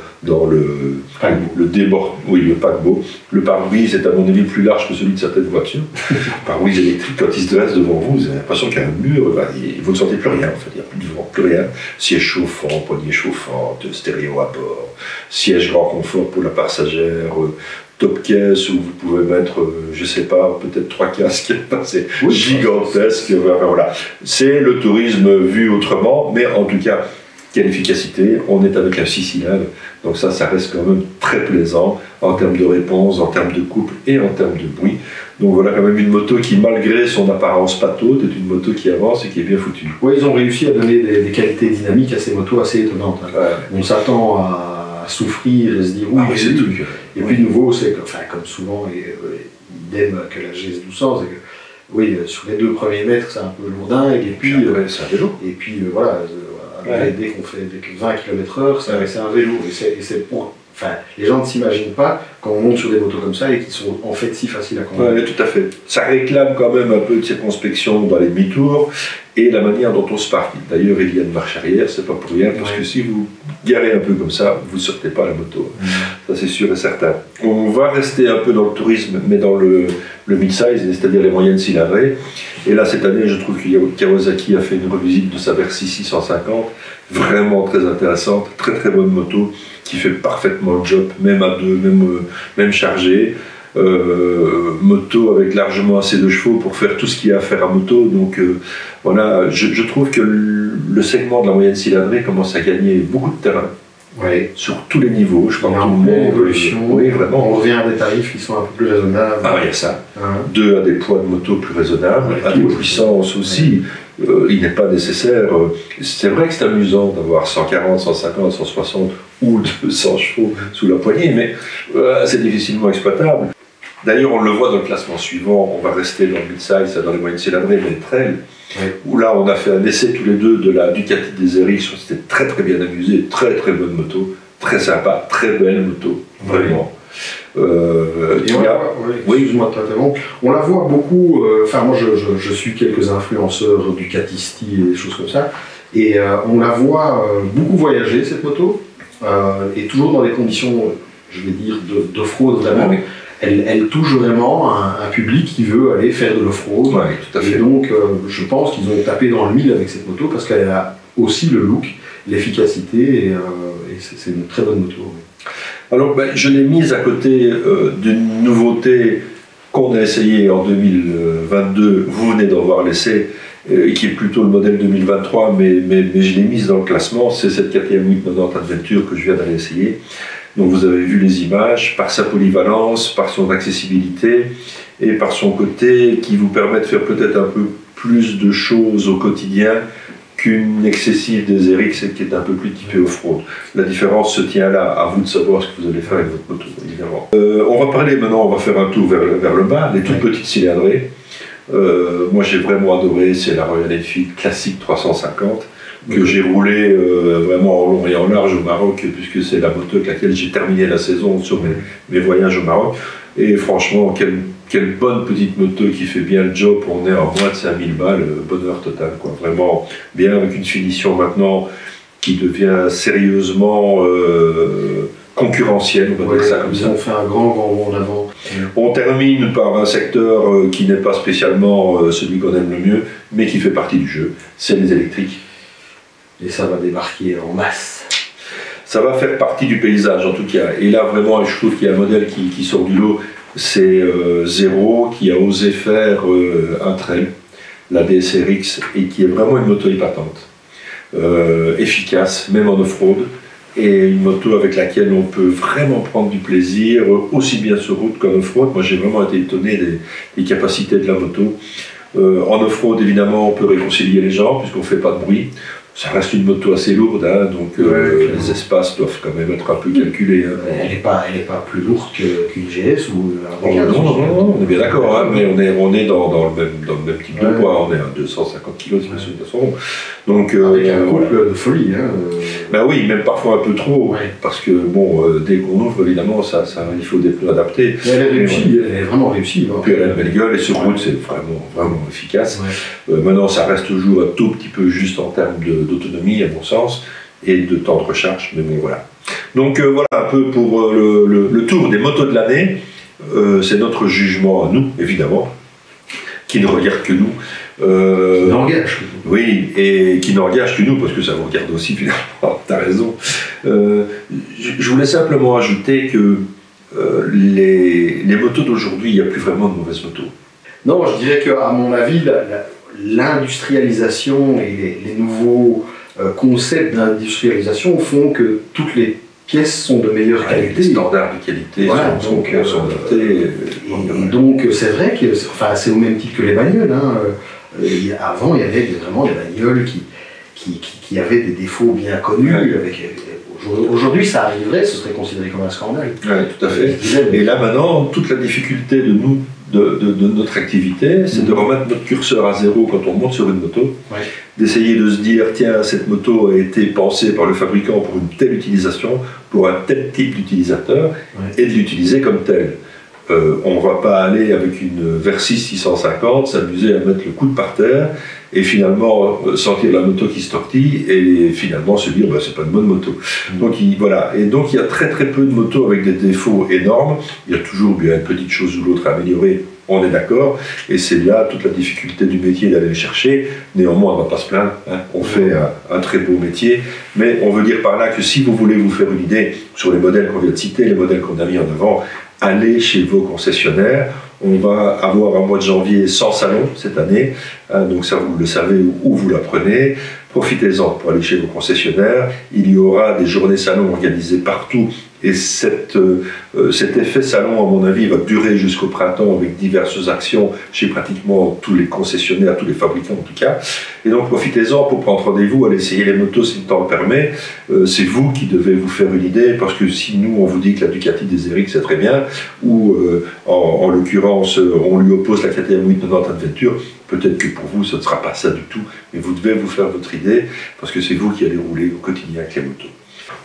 le débord, oui, le paquebot. Le pare-brise est à mon avis plus large que celui de certaines voitures. Le pare-brise électrique, quand il se dresse devant vous, vous avez l'impression qu'il y a un mur, vous ne sentez plus rien, en fait, il n'y a plus de vent, plus rien. Siège chauffant, poignée chauffante, stéréo à bord, siège grand confort pour la passagère, top caisse où vous pouvez mettre, je sais pas, peut-être 3 casques, c'est gigantesque. Voilà. C'est le tourisme vu autrement, mais en tout cas, quelle efficacité. On est avec un 6 cylindres, donc ça reste quand même très plaisant en termes de réponse, en termes de couple et en termes de bruit. Donc voilà quand même une moto qui, malgré son apparence pataude, est une moto qui avance et qui est bien foutue. Oui, ils ont réussi à donner des qualités dynamiques à ces motos assez étonnantes. Hein. On s'attend à souffrir et se dire oui, c'est tout. Et puis nouveau, c'est comme souvent, idem que la GS 1200, c'est que oui, sur les 2 premiers mètres, c'est un peu lourdingue, et puis c'est un vélo. Et puis voilà, dès qu'on fait 20 km/h, c'est un vélo. Et c'est pour. Enfin, les gens ne s'imaginent pas quand on monte sur des motos comme ça et qui sont en fait si faciles à conduire. Oui, tout à fait. Ça réclame quand même un peu de circonspection dans les demi-tours et la manière dont on se parque. D'ailleurs, il y a une marche arrière, c'est pas pour rien, parce que si vous garez un peu comme ça, vous ne sortez pas la moto. Ça, c'est sûr et certain. On va rester un peu dans le tourisme, mais dans le mid-size, c'est-à-dire les moyennes cylindrées. Et là, cette année, je trouve que Kawasaki a fait une revisite de sa Versys 650, vraiment très intéressante, très très bonne moto, qui fait parfaitement le job, même à 2, même chargé. Moto avec largement assez de chevaux pour faire tout ce qu'il y a à faire à moto. Donc voilà, je trouve que le segment de la moyenne cylindrée commence à gagner beaucoup de terrain. Ouais. sur tous les niveaux. Je crois Il y a que tout le une belle monde, évolution. oui, vraiment. On revient à des tarifs qui sont un peu plus raisonnables. Ah, il y a ça. Hein. 2, à des poids de moto plus raisonnables, Ouais, à des puissances aussi. Il n'est pas nécessaire. C'est vrai que c'est amusant d'avoir 140, 150, 160 ou 200 chevaux sous la poignée, mais c'est difficilement exploitable. D'ailleurs, on le voit dans le classement suivant, on va rester dans le mid-size, dans les moyennes cylindrées, mais les trails, où là on a fait un essai tous les deux de la Ducati des RX, on s'était très très bien amusé, très très bonne moto, très sympa, très belle moto, vraiment. Excuse-moi de t'interrompre. On la voit beaucoup, enfin moi je suis quelques influenceurs Ducatisti et des choses comme ça, et on la voit beaucoup voyager cette moto, et toujours dans des conditions, je vais dire, d'off-road vraiment. Oui. Elle touche vraiment un public qui veut aller faire de l'off-road. Oui, tout à fait. Et donc je pense qu'ils ont tapé dans le mille avec cette moto parce qu'elle a aussi le look, l'efficacité, et c'est une très bonne moto. Oui. Alors, je l'ai mise à côté d'une nouveauté qu'on a essayée en 2022. Vous venez d'en voir l'essai, qui est plutôt le modèle 2023, mais je l'ai mise dans le classement. C'est cette KTM 890 Adventure que je viens d'aller essayer. Donc vous avez vu les images, par sa polyvalence, par son accessibilité et par son côté qui vous permet de faire peut-être un peu plus de choses au quotidien qu'une excessive des RX qui est un peu plus typée off-road. La différence se tient là, à vous de savoir ce que vous allez faire avec votre moto, évidemment. On va parler maintenant, on va faire un tour vers le bas, les toutes petites cylindrées. Moi j'ai vraiment adoré, c'est la Royal Enfield classique 350 que j'ai roulé vraiment en long et en large au Maroc, puisque c'est la moto avec laquelle j'ai terminé la saison sur mes voyages au Maroc. Et franchement, quelle bonne petite moto qui fait bien le job. On est à moins de 5000 balles, bonheur total, quoi. Vraiment bien, avec une finition maintenant qui devient sérieusement concurrentielle, on va dire ça comme ça. Ils ont fait un grand bond en avant. On termine par un secteur qui n'est pas spécialement celui qu'on aime le mieux, mais qui fait partie du jeu, c'est les électriques. Et ça va débarquer en masse. Ça va faire partie du paysage en tout cas. Et là vraiment, je trouve qu'il y a un modèle qui sort du lot, c'est Zero qui a osé faire un trail, la DSRX, et qui est vraiment une moto épatante, efficace, même en off-road, et une moto avec laquelle on peut vraiment prendre du plaisir, aussi bien sur route qu'en off-road. Moi j'ai vraiment été étonné des capacités de la moto. En off-road évidemment on peut réconcilier les gens puisqu'on ne fait pas de bruit. Ça reste une moto assez lourde, hein, donc les espaces doivent quand même être un peu calculés. Hein. Elle n'est pas plus lourde qu'une GS ou un non, on est bien d'accord, hein, mais on est dans le même type de poids. On est à 250 kg, si mes souvenirs sont bons. Donc, avec un couple de folie. Hein. Ben oui, même parfois un peu trop, parce que bon, dès qu'on ouvre, évidemment, il faut des pneus adaptés. Mais elle est réussie, elle est vraiment réussie. Puis elle a une belle gueule, et sur route, c'est vraiment efficace. Maintenant, ça reste toujours un tout petit peu juste en termes d'autonomie, à mon sens, et de temps de recharge, mais bon, voilà. Donc voilà un peu pour le tour des motos de l'année. C'est notre jugement à nous, évidemment, qui ne regarde que nous. Qui n'engage. Oui, et qui n'engage que nous, parce que ça vous regarde aussi, finalement, t'as raison. Je voulais simplement ajouter que les motos d'aujourd'hui, il n'y a plus vraiment de mauvaises motos. Non, je dirais qu'à mon avis, l'industrialisation et les nouveaux concepts d'industrialisation font que toutes les pièces sont de meilleure qualité. Les standards de qualité sont adaptés. Donc c'est vrai que c'est au même titre que les bagnoles. Hein. Avant, il y avait vraiment des bagnoles qui avaient des défauts bien connus. Aujourd'hui, ça arriverait, ce serait considéré comme un scandale. Oui, tout à fait. Et là, maintenant, toute la difficulté de notre activité, c'est de remettre notre curseur à zéro quand on monte sur une moto, d'essayer de se dire, tiens, cette moto a été pensée par le fabricant pour une telle utilisation, pour un tel type d'utilisateur, et de l'utiliser comme tel. On ne va pas aller avec une Versys 650, s'amuser à mettre le coude par terre, et finalement sentir la moto qui se tortille, et finalement se dire, c'est pas une bonne moto. Donc voilà. Et donc il y a très très peu de motos avec des défauts énormes. Il y a toujours bien une petite chose ou l'autre à améliorer, on est d'accord, et c'est là toute la difficulté du métier d'aller les chercher. Néanmoins, on ne va pas se plaindre, hein. On fait un très beau métier, mais on veut dire par là que si vous voulez vous faire une idée sur les modèles qu'on vient de citer, les modèles qu'on a mis en avant, allez chez vos concessionnaires. On va avoir un mois de janvier sans salon cette année, donc ça vous le savez où vous l'apprenez. Profitez-en pour aller chez vos concessionnaires. Il y aura des journées salon organisées partout et cet effet salon, à mon avis, va durer jusqu'au printemps avec diverses actions chez pratiquement tous les concessionnaires, tous les fabricants en tout cas. Et donc profitez-en pour prendre rendez-vous, aller essayer les motos si le temps le permet. C'est vous qui devez vous faire une idée, parce que si nous on vous dit que la Ducati des Eric c'est très bien, ou en l'occurrence on lui oppose la KTM 890 Adventure, peut-être que pour vous ce ne sera pas ça du tout, mais vous devez vous faire votre idée, parce que c'est vous qui allez rouler au quotidien avec les motos.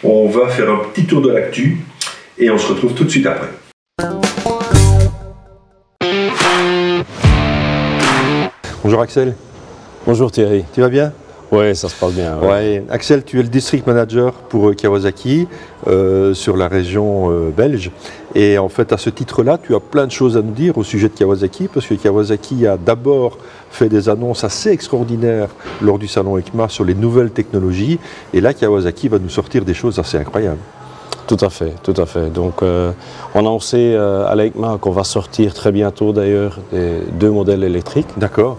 On va faire un petit tour de l'actu et on se retrouve tout de suite après. Bonjour Axel. Bonjour Thierry. Tu vas bien? Oui, ça se passe bien. Ouais. Axel, tu es le district manager pour Kawasaki sur la région belge. Et en fait, à ce titre-là, tu as plein de choses à nous dire au sujet de Kawasaki, parce que Kawasaki a d'abord fait des annonces assez extraordinaires lors du salon EICMA sur les nouvelles technologies. Et là, Kawasaki va nous sortir des choses assez incroyables. Tout à fait, tout à fait. Donc, on a annoncé à l'EICMA qu'on va sortir très bientôt d'ailleurs des 2 modèles électriques. D'accord.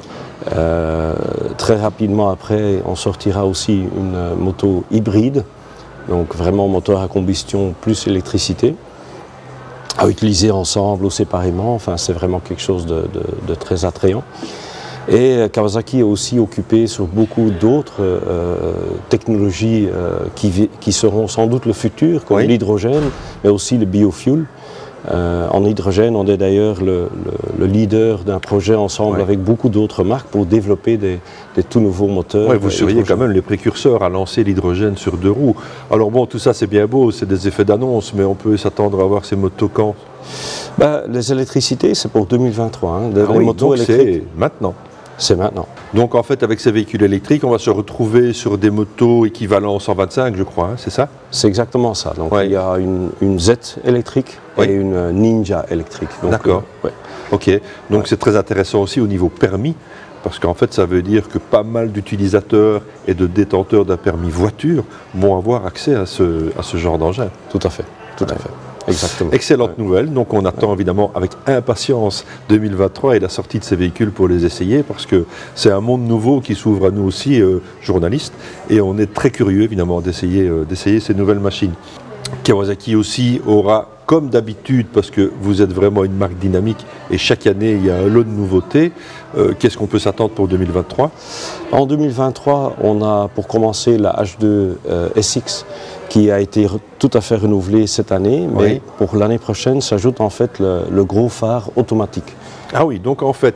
Très rapidement après, on sortira aussi une moto hybride, donc vraiment moteur à combustion plus électricité, à utiliser ensemble ou séparément. Enfin, c'est vraiment quelque chose de très attrayant. Et Kawasaki est aussi occupé sur beaucoup d'autres technologies qui seront sans doute le futur, comme l'hydrogène, mais aussi le biofuel. En hydrogène, on est d'ailleurs le leader d'un projet ensemble avec beaucoup d'autres marques pour développer des tout nouveaux moteurs. Ouais, vous seriez quand même les précurseurs à lancer l'hydrogène sur 2 roues. Alors bon, tout ça c'est bien beau, c'est des effets d'annonce, mais on peut s'attendre à voir ces motos quand? Les électricités, c'est pour 2023. Hein. Les motos électriques, c'est maintenant. C'est maintenant. Donc en fait, avec ces véhicules électriques, on va se retrouver sur des motos équivalent 125, je crois, hein, c'est ça? C'est exactement ça. Donc il y a une Z électrique et une Ninja électrique. D'accord. Ok. Donc c'est très intéressant aussi au niveau permis, parce qu'en fait, ça veut dire que pas mal d'utilisateurs et de détenteurs d'un permis voiture vont avoir accès à ce genre d'engin. Tout à fait. Tout à fait. Exactement. Excellente nouvelle, donc on attend évidemment avec impatience 2023 et la sortie de ces véhicules pour les essayer, parce que c'est un monde nouveau qui s'ouvre à nous aussi, journalistes, et on est très curieux évidemment d'essayer ces nouvelles machines. Kawasaki aussi aura, comme d'habitude, parce que vous êtes vraiment une marque dynamique et chaque année il y a un lot de nouveautés, qu'est-ce qu'on peut s'attendre pour 2023? En 2023, on a pour commencer la H2 SX qui a été tout à fait renouvelée cette année, mais pour l'année prochaine s'ajoute en fait le gros phare automatique. Ah oui, donc en fait,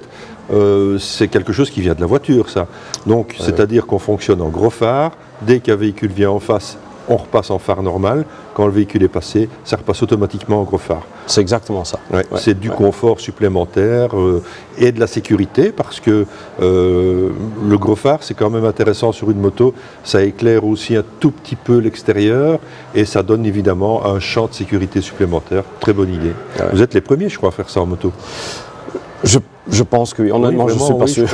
c'est quelque chose qui vient de la voiture, ça. Donc, c'est-à-dire qu'on fonctionne en gros phare, dès qu'un véhicule vient en face, on repasse en phare normal. Quand le véhicule est passé, ça repasse automatiquement en gros phare. C'est exactement ça. C'est du confort supplémentaire et de la sécurité, parce que le gros phare, c'est quand même intéressant sur une moto. Ça éclaire aussi un tout petit peu l'extérieur et ça donne évidemment un champ de sécurité supplémentaire. Très bonne idée. Vous êtes les premiers, je crois, à faire ça en moto. Je pense que oui. Honnêtement, je ne suis pas sûr.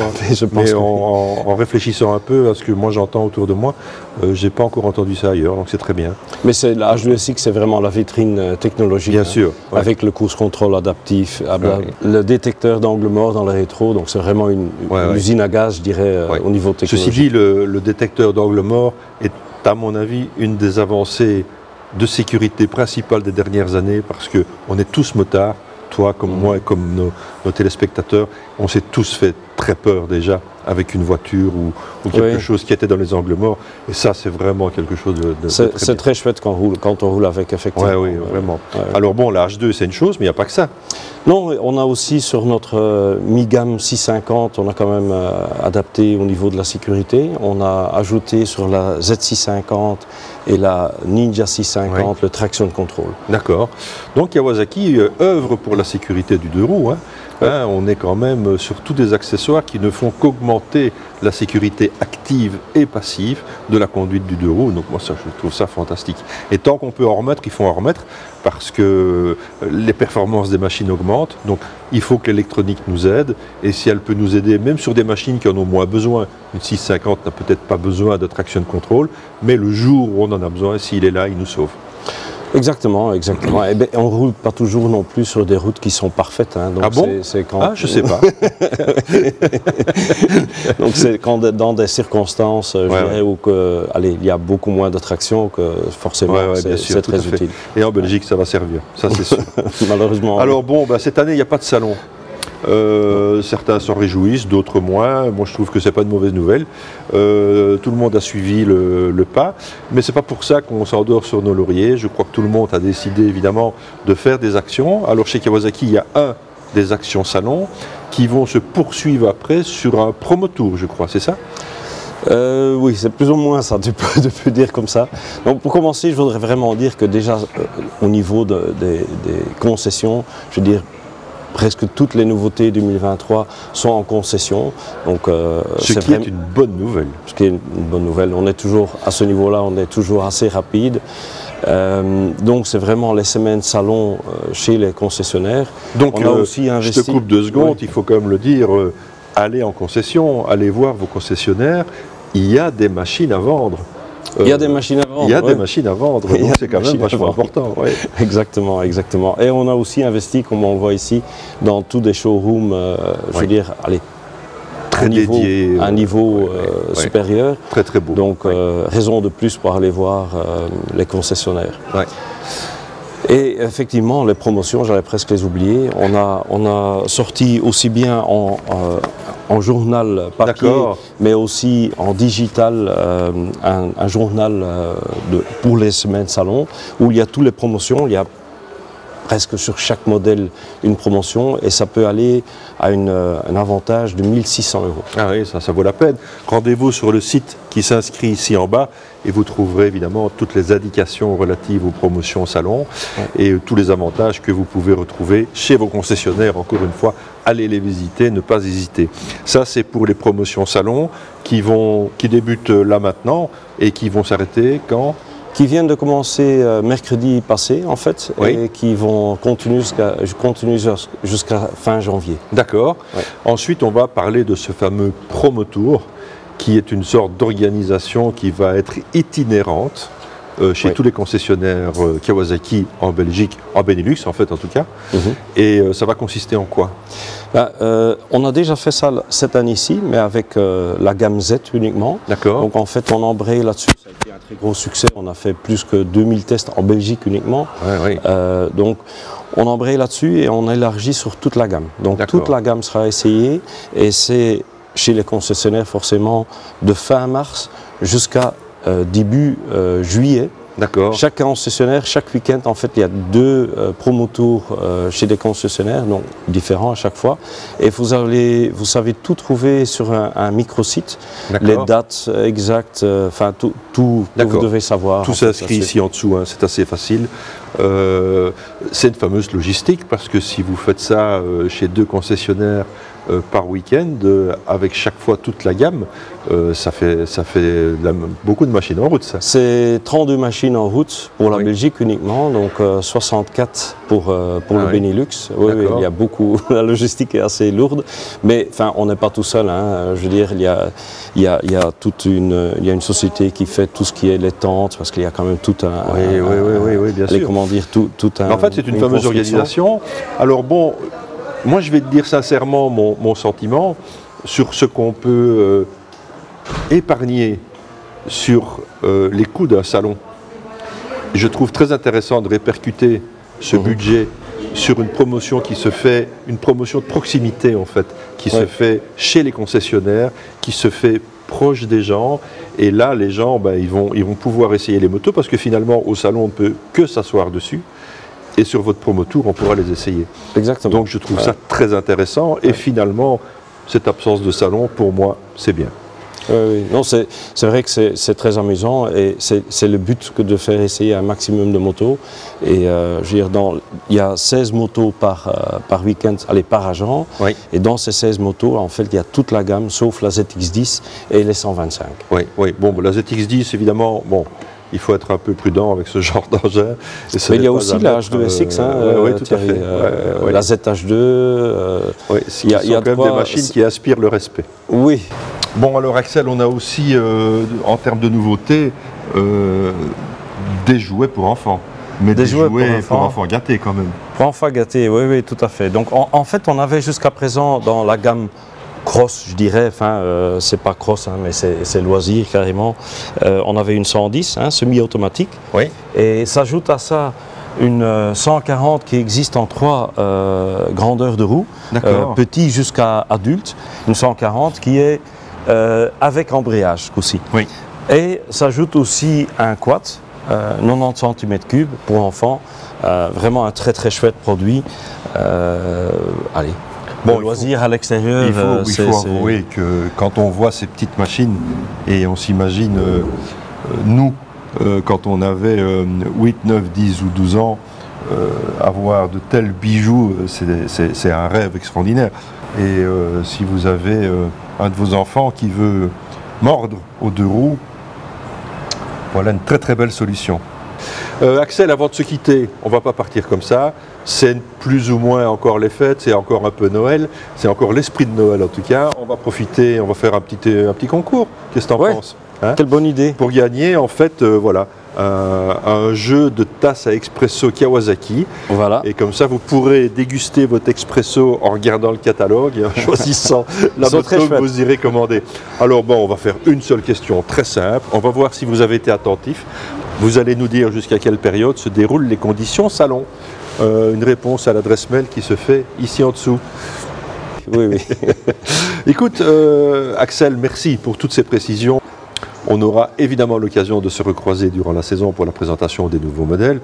Mais en réfléchissant un peu à ce que moi j'entends autour de moi, je n'ai pas encore entendu ça ailleurs, donc c'est très bien. Mais la H2SX, c'est vraiment la vitrine technologique. Bien sûr. Avec le cruise control adaptif, le détecteur d'angle mort dans le rétro, donc c'est vraiment une usine à gaz, je dirais, au niveau technologique. Ceci dit, le détecteur d'angle mort est, à mon avis, une des avancées de sécurité principales des dernières années, parce qu'on est tous motards. Toi, comme moi et comme nos téléspectateurs, on s'est tous fait très peur déjà avec une voiture ou quelque chose qui était dans les angles morts. Et ça, c'est vraiment quelque chose de c'est très chouette quand on roule avec, effectivement. Oui, vraiment. Alors bon, la H2, c'est une chose, mais il n'y a pas que ça. Non, on a aussi sur notre mi-gamme 650, on a quand même adapté au niveau de la sécurité. On a ajouté sur la Z650 et la Ninja 650 le traction control. D'accord. Donc Kawasaki œuvre pour la sécurité du 2 roues. On est quand même sur tous des accessoires qui ne font qu'augmenter la sécurité active et passive de la conduite du 2 roues. Donc moi, ça, je trouve ça fantastique. Et tant qu'on peut en remettre, il faut en remettre, parce que les performances des machines augmentent. Donc il faut que l'électronique nous aide. Et si elle peut nous aider, même sur des machines qui en ont moins besoin, une 650 n'a peut-être pas besoin de traction control, mais le jour où on en a besoin, s'il est là, il nous sauve. Exactement, exactement. Et on ne roule pas toujours non plus sur des routes qui sont parfaites. Hein. Donc ah bon je ne sais pas. Donc c'est quand dans des circonstances, je dirais, où il y a beaucoup moins de traction, que forcément c'est très utile. Et en Belgique, ça va servir, ça c'est sûr. Malheureusement. Alors bon, cette année, il n'y a pas de salon. Certains s'en réjouissent, d'autres moins. Moi, je trouve que c'est pas une mauvaise nouvelle. Tout le monde a suivi le pas, mais c'est pas pour ça qu'on s'endort sur nos lauriers. Je crois que tout le monde a décidé évidemment de faire des actions. Alors chez Kawasaki, il y a des actions salon qui vont se poursuivre après sur un promo tour, je crois. C'est ça? Oui, c'est plus ou moins ça, tu peux dire comme ça. Donc pour commencer, je voudrais vraiment dire que déjà au niveau des concessions, je veux dire, presque toutes les nouveautés 2023 sont en concession. Donc, ce qui est une bonne nouvelle. Ce qui est une bonne nouvelle. On est toujours, à ce niveau-là, on est toujours assez rapide. Donc c'est vraiment les semaines salon chez les concessionnaires. Donc on a aussi investi... je te coupe 2 secondes, il faut quand même le dire, allez en concession, allez voir vos concessionnaires, il y a des machines à vendre. Il y a des machines à vendre. Il y a des machines à vendre, donc c'est quand même vachement important. Ouais. Exactement, exactement. Et on a aussi investi, comme on le voit ici, dans tous des showrooms, je veux dire, allez, très dédié, un niveau supérieur. Très très beau. Donc raison de plus pour aller voir les concessionnaires. Ouais. Et effectivement, les promotions, j'allais presque les oublier. On a sorti aussi bien en journal papier, mais aussi en digital, un journal pour les semaines salon, où il y a toutes les promotions. Il y a presque sur chaque modèle une promotion, et ça peut aller à un avantage de 1 600 €. Ah oui, ça vaut la peine. Rendez-vous sur le site qui s'inscrit ici en bas, et vous trouverez évidemment toutes les indications relatives aux promotions salon et tous les avantages que vous pouvez retrouver chez vos concessionnaires. Encore une fois, allez les visiter, ne pas hésiter. Ça, c'est pour les promotions salon qui débutent là maintenant et qui vont s'arrêter quand ? Qui viennent de commencer mercredi passé en fait, et qui vont continuer jusqu'à fin janvier. D'accord. Ensuite, on va parler de ce fameux promo tour, qui est une sorte d'organisation qui va être itinérante chez tous les concessionnaires Kawasaki en Belgique, en Benelux en fait en tout cas. Et ça va consister en quoi? On a déjà fait ça cette année-ci, mais avec la gamme Z uniquement. D'accord. Donc en fait, on embraye là-dessus. Ça a été un très gros succès. On a fait plus que 2000 tests en Belgique uniquement. Donc on embraye là-dessus et on élargit sur toute la gamme. Donc toute la gamme sera essayée, et c'est chez les concessionnaires forcément de fin mars jusqu'à début juillet. D'accord. Chaque concessionnaire, chaque week-end, en fait, il y a 2 promo tours chez des concessionnaires, donc différents à chaque fois. Et vous savez tout trouver sur un micro-site, les dates exactes, enfin tout que vous devez savoir. Tout s'inscrit ici en dessous, hein, c'est assez facile. C'est une fameuse logistique, parce que si vous faites ça chez 2 concessionnaires par week-end, avec chaque fois toute la gamme, ça fait beaucoup de machines en route, ça. C'est 32 machines en route pour la Belgique uniquement, donc 64 pour le Benelux. Oui, il y a beaucoup, la logistique est assez lourde, mais enfin, on n'est pas tout seul, hein. Je veux dire, il y a une société qui fait tout ce qui est les tentes, parce qu'il y a quand même tout un... bien sûr. Comment dire, tout un... En fait, c'est une fameuse organisation. Alors bon, moi je vais te dire sincèrement mon sentiment sur ce qu'on peut épargner sur les coûts d'un salon. Je trouve très intéressant de répercuter ce budget sur une promotion qui se fait, une promotion de proximité en fait, qui se fait chez les concessionnaires, qui se fait proche des gens, et là les gens ils vont pouvoir essayer les motos, parce que finalement au salon on ne peut que s'asseoir dessus, et sur votre promo tour on pourra les essayer. Exactement. Donc je trouve ça très intéressant, et finalement cette absence de salon pour moi c'est bien. Oui, non, c'est vrai que c'est très amusant, et c'est le but que de faire essayer un maximum de motos. Et je veux dire, il y a 16 motos par week-end, par agent, et dans ces 16 motos, en fait, il y a toute la gamme, sauf la ZX10 et les 125. Oui, bon, la ZX10, évidemment, bon, il faut être un peu prudent avec ce genre d'engin. Mais il y a aussi la H2SX, tout à fait. La ZH2. Il y a quand même des machines qui aspirent le respect. Oui. Bon, alors Axel, on a aussi, en termes de nouveautés, des jouets pour enfants. Mais des jouets pour enfants gâtés quand même. Pour enfants gâtés, oui, oui, tout à fait. Donc en fait, on avait jusqu'à présent dans la gamme cross, je dirais, enfin, c'est pas cross, hein, mais c'est loisir carrément. On avait une 110, hein, semi-automatique. Oui. Et s'ajoute à ça une 140 qui existe en 3 grandeurs de roues, petit jusqu'à adulte. Une 140 qui est avec embrayage aussi. Oui. Et s'ajoute aussi un quad, 90 cm3 pour enfants. Vraiment un très très chouette produit. Allez. Bon, loisir à l'extérieur. Il faut avouer que quand on voit ces petites machines et on s'imagine nous, quand on avait 8, 9, 10 ou 12 ans, avoir de tels bijoux, c'est un rêve extraordinaire. Et si vous avez un de vos enfants qui veut mordre aux 2 roues, voilà une très très belle solution. Axel, avant de se quitter, on ne va pas partir comme ça. C'est plus ou moins encore les fêtes, c'est encore un peu Noël, c'est encore l'esprit de Noël en tout cas. On va profiter, on va faire un petit concours. Qu'est-ce que tu en penses, hein? Quelle bonne idée. Pour gagner, en fait, voilà, un jeu de tasse à expresso Kawasaki. Voilà. Et comme ça, vous pourrez déguster votre expresso en regardant le catalogue et en choisissant la moto que vous irez commander. Alors bon, on va faire une seule question très simple. On va voir si vous avez été attentif. Vous allez nous dire jusqu'à quelle période se déroulent les conditions salon. Une réponse à l'adresse mail qui se fait ici en dessous. Oui, oui. Écoute, Axel, merci pour toutes ces précisions. On aura évidemment l'occasion de se recroiser durant la saison pour la présentation des nouveaux modèles.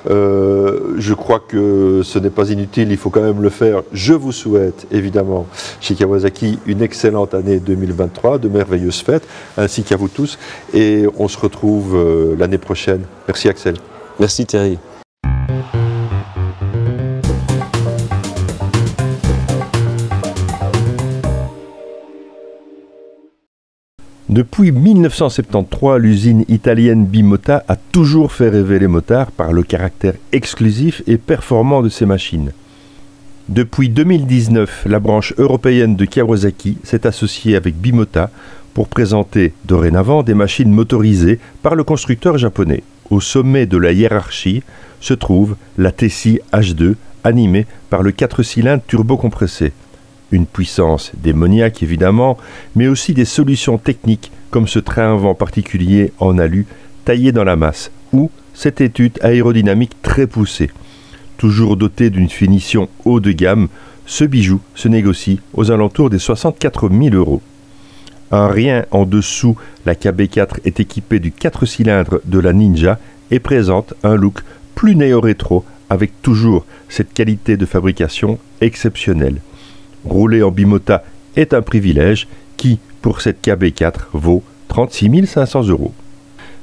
Je crois que ce n'est pas inutile, il faut quand même le faire. Je vous souhaite évidemment chez Kawasaki une excellente année 2023, de merveilleuses fêtes, ainsi qu'à vous tous. Et on se retrouve l'année prochaine. Merci Axel. Merci Thierry. Depuis 1973, l'usine italienne Bimota a toujours fait rêver les motards par le caractère exclusif et performant de ses machines. Depuis 2019, la branche européenne de Kawasaki s'est associée avec Bimota pour présenter dorénavant des machines motorisées par le constructeur japonais. Au sommet de la hiérarchie se trouve la Tessie H2 animée par le 4 cylindres turbocompressé. Une puissance démoniaque évidemment, mais aussi des solutions techniques comme ce train à vent particulier en alu taillé dans la masse ou cette étude aérodynamique très poussée. Toujours doté d'une finition haut de gamme, ce bijou se négocie aux alentours des 64 000 €. Un rien en dessous, la KB4 est équipée du 4 cylindres de la Ninja et présente un look plus néo-rétro avec toujours cette qualité de fabrication exceptionnelle. Rouler en Bimota est un privilège qui, pour cette KB4, vaut 36 500 €.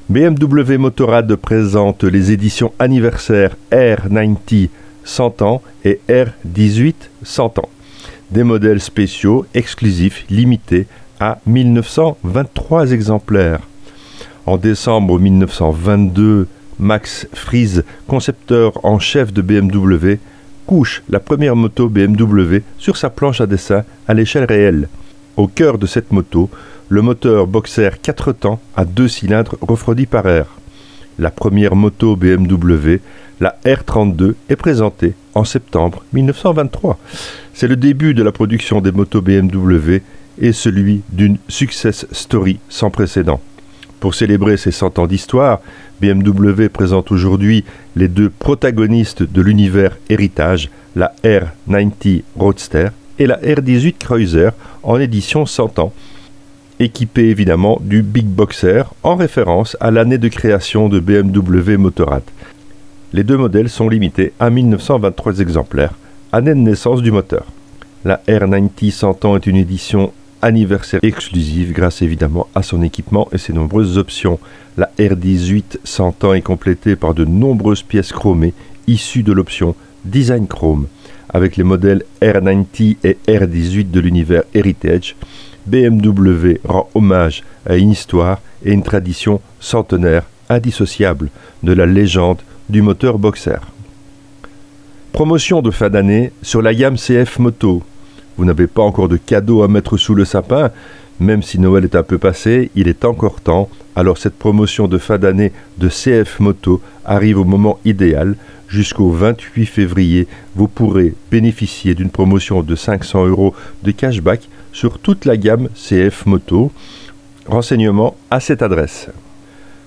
BMW Motorrad présente les éditions anniversaires R90 100 ans et R18 100 ans. Des modèles spéciaux, exclusifs, limités à 1923 exemplaires. En décembre 1922, Max Friese, concepteur en chef de BMW, couche la première moto BMW sur sa planche à dessin à l'échelle réelle. Au cœur de cette moto, le moteur Boxer 4 temps à 2 cylindres refroidi par air. La première moto BMW, la R32, est présentée en septembre 1923. C'est le début de la production des motos BMW et celui d'une success story sans précédent. Pour célébrer ses 100 ans d'histoire, BMW présente aujourd'hui les 2 protagonistes de l'univers héritage, la R90 Roadster et la R18 Cruiser en édition 100 ans, équipée évidemment du Big Boxer en référence à l'année de création de BMW Motorrad. Les 2 modèles sont limités à 1923 exemplaires, année de naissance du moteur. La R90 100 ans est une édition anniversaire exclusive grâce évidemment à son équipement et ses nombreuses options. La R18 100 ans est complétée par de nombreuses pièces chromées issues de l'option Design Chrome. Avec les modèles R90 et R18 de l'univers Heritage, BMW rend hommage à une histoire et une tradition centenaire indissociable de la légende du moteur Boxer. Promotion de fin d'année sur la gamme CF Moto. vous n'avez pas encore de cadeau à mettre sous le sapin, même si Noël est un peu passé, il est encore temps. Alors cette promotion de fin d'année de CF Moto arrive au moment idéal. Jusqu'au 28 février, vous pourrez bénéficier d'une promotion de 500 € de cashback sur toute la gamme CF Moto. Renseignements à cette adresse.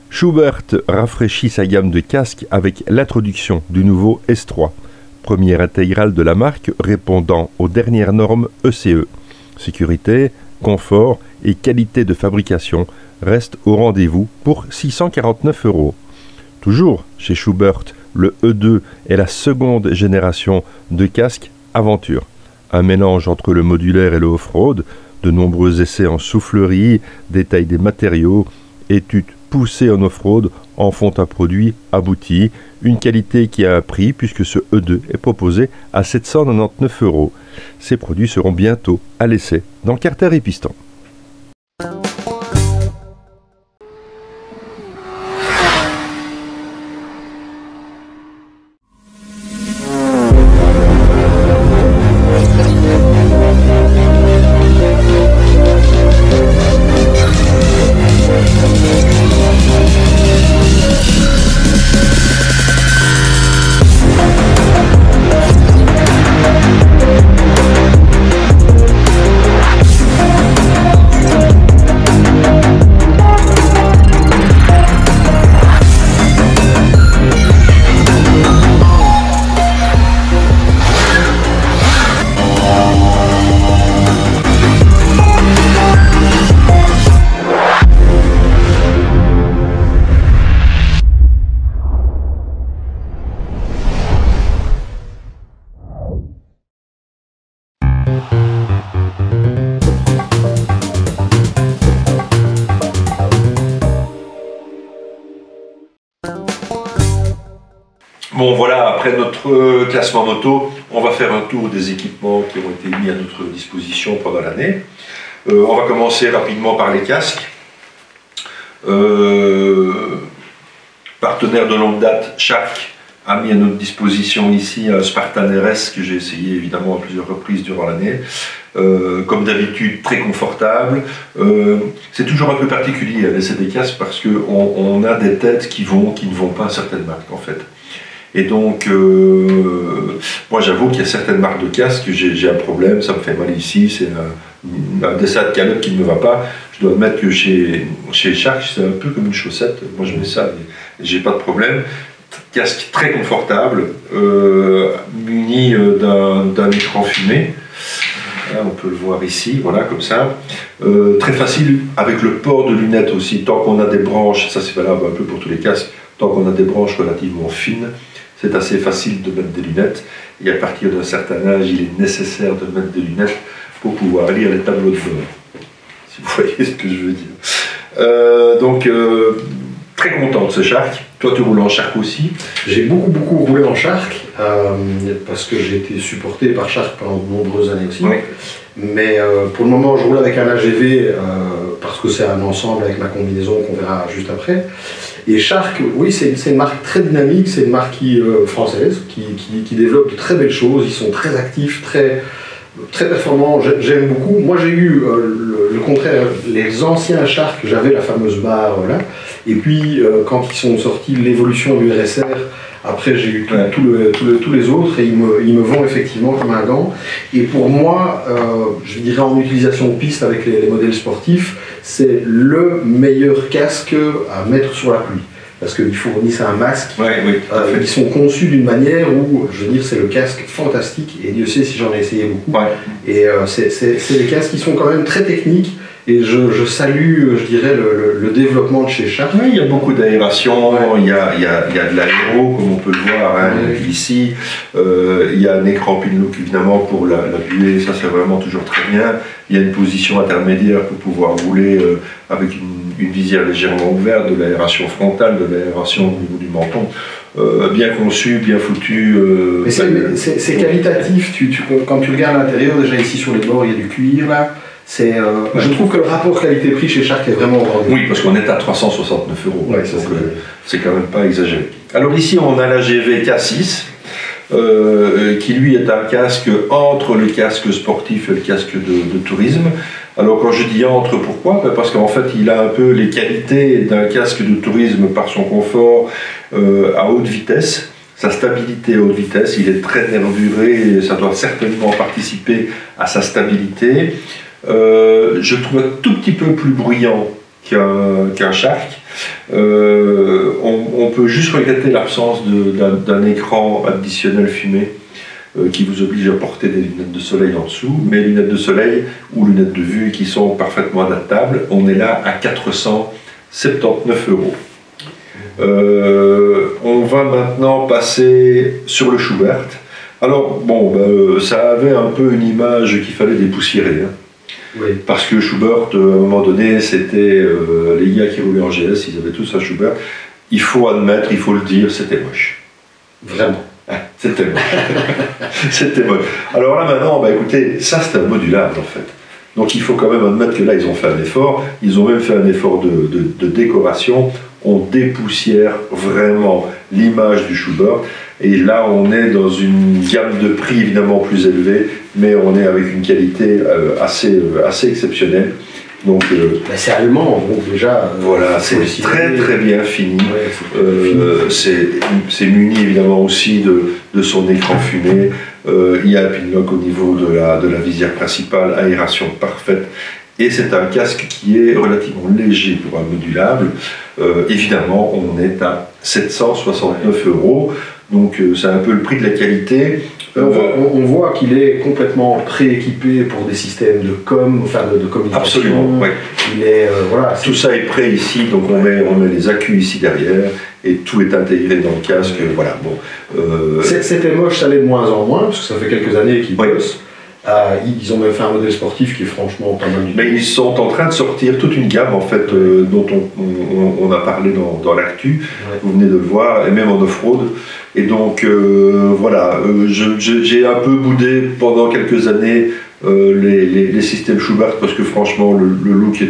Schubert rafraîchit sa gamme de casques avec l'introduction du nouveau S3, première intégrale de la marque répondant aux dernières normes ECE. Sécurité, confort et qualité de fabrication restent au rendez-vous pour 649 €. Toujours chez Schubert, le E2 est la seconde génération de casques Aventure. Un mélange entre le modulaire et le off-road, de nombreux essais en soufflerie, détail des matériaux, études poussées en off-road en font un produit abouti, une qualité qui a un prix puisque ce E2 est proposé à 799 €. Ces produits seront bientôt à l'essai dans Carter et Piston. Bon voilà, après notre classement moto, on va faire un tour des équipements qui ont été mis à notre disposition pendant l'année. On va commencer rapidement par les casques. Partenaire de longue date, Shark a mis à notre disposition ici un Spartan RS que j'ai essayé évidemment à plusieurs reprises durant l'année. Comme d'habitude, très confortable. C'est toujours un peu particulier à l'essai des casques parce qu'on a des têtes qui ne vont pas à certaines marques en fait. Et donc, moi j'avoue qu'il y a certaines marques de casques, j'ai un problème, ça me fait mal ici, c'est un dessin de calotte qui ne me va pas. Je dois admettre que chez Shark, c'est un peu comme une chaussette. Moi je mets ça et j'ai pas de problème. Casque très confortable, muni d'un écran fumé. Là, on peut le voir ici, voilà, comme ça. Très facile avec le port de lunettes aussi, tant qu'on a des branches, ça c'est valable un peu pour tous les casques, tant qu'on a des branches relativement fines, c'est assez facile de mettre des lunettes. Et à partir d'un certain âge, il est nécessaire de mettre des lunettes pour pouvoir lire les tableaux de bord. Si vous voyez ce que je veux dire. Très content de ce Shark. Toi, tu roules en Shark aussi? J'ai beaucoup roulé en Shark, parce que j'ai été supporté par Shark pendant de nombreuses années aussi. Oui. Mais pour le moment, je roule avec un AGV, parce que c'est un ensemble avec ma combinaison qu'on verra juste après. Et Shark, oui, c'est une marque très dynamique, c'est une marque française qui développe de très belles choses. Ils sont très actifs, très performants, j'aime beaucoup. Moi j'ai eu le contraire, les anciens Shark, j'avais la fameuse barre là, et puis quand ils sont sortis l'évolution du RSR, après j'ai eu tous les autres et ils me vont effectivement comme un gant. Et pour moi, je dirais en utilisation de piste avec les modèles sportifs, c'est le meilleur casque à mettre sur la pluie. Parce qu'ils fournissent un masque, ils sont conçus d'une manière où, je veux dire, c'est le casque fantastique, et Dieu sait si j'en ai essayé beaucoup. Ouais. Et c'est des casques qui sont quand même très techniques, et je salue, je dirais, le développement de chez Shark. Oui, il y a beaucoup d'aération, il y a de l'aéro, comme on peut le voir ici. Il y a un écran Pinlook, évidemment, pour la buée, ça c'est vraiment toujours très bien. Il y a une position intermédiaire pour pouvoir rouler avec une visière légèrement ouverte, de l'aération frontale, de l'aération au niveau du menton. Bien conçu, bien foutu. Mais c'est qualitatif, quand tu regardes l'intérieur, déjà ici sur les bords, il y a du cuir là. Je trouve que le rapport qualité-prix chez Shark est vraiment grand. Oui, parce qu'on est à 369 €, donc c'est quand même pas exagéré. Alors ici, on a la GV K6. qui lui est un casque entre le casque sportif et le casque de tourisme. Alors quand je dis entre, pourquoi? Parce qu'en fait il a un peu les qualités d'un casque de tourisme par son confort à haute vitesse, sa stabilité à haute vitesse, il est très nervuré et ça doit certainement participer à sa stabilité. Je le trouve un tout petit peu plus bruyant qu'un Shark. On peut juste regretter l'absence d'un écran additionnel fumé qui vous oblige à porter des lunettes de soleil en dessous, mais lunettes de soleil ou lunettes de vue qui sont parfaitement adaptables. On est là à 479 €. On va maintenant passer sur le Schubert. Alors bon, ça avait un peu une image qu'il fallait dépoussiérer. Hein. Oui. Parce que Schubert, à un moment donné, c'était les gars qui roulaient en GS, ils avaient tous un Schubert. Il faut admettre, il faut le dire, c'était moche. Vraiment. C'était moche. C'était moche. Alors là maintenant, écoutez, ça c'est un modulable en fait. Donc il faut quand même admettre que là ils ont fait un effort. Ils ont même fait un effort de décoration. On dépoussière vraiment l'image du Schubert. Et là on est dans une gamme de prix évidemment plus élevée, mais on est avec une qualité assez exceptionnelle. Donc c'est allemand, donc déjà. Voilà, c'est très très bien fini. Ouais, c'est muni évidemment aussi de son écran fumé. Il y a un pinlock au niveau de la visière principale, aération parfaite. Et c'est un casque qui est relativement léger pour un modulable. Évidemment, on est à 769 €. Donc c'est un peu le prix de la qualité. On voit qu'il est complètement prééquipé pour des systèmes de communication. Absolument, ouais. Il est, voilà, tout ça est prêt ici, donc on met les accus ici derrière et tout est intégré dans le casque. Voilà, bon. C'était moche, ça l'est de moins en moins, parce que ça fait quelques années qu'ils bossent. Ils ont même fait un modèle sportif qui est franchement pas mal du tout. Mais ils sont en train de sortir toute une gamme en fait dont on a parlé dans l'actu. Ouais. Vous venez de le voir, et même en off-road. Et donc voilà, j'ai un peu boudé pendant quelques années les systèmes Schubert parce que franchement le look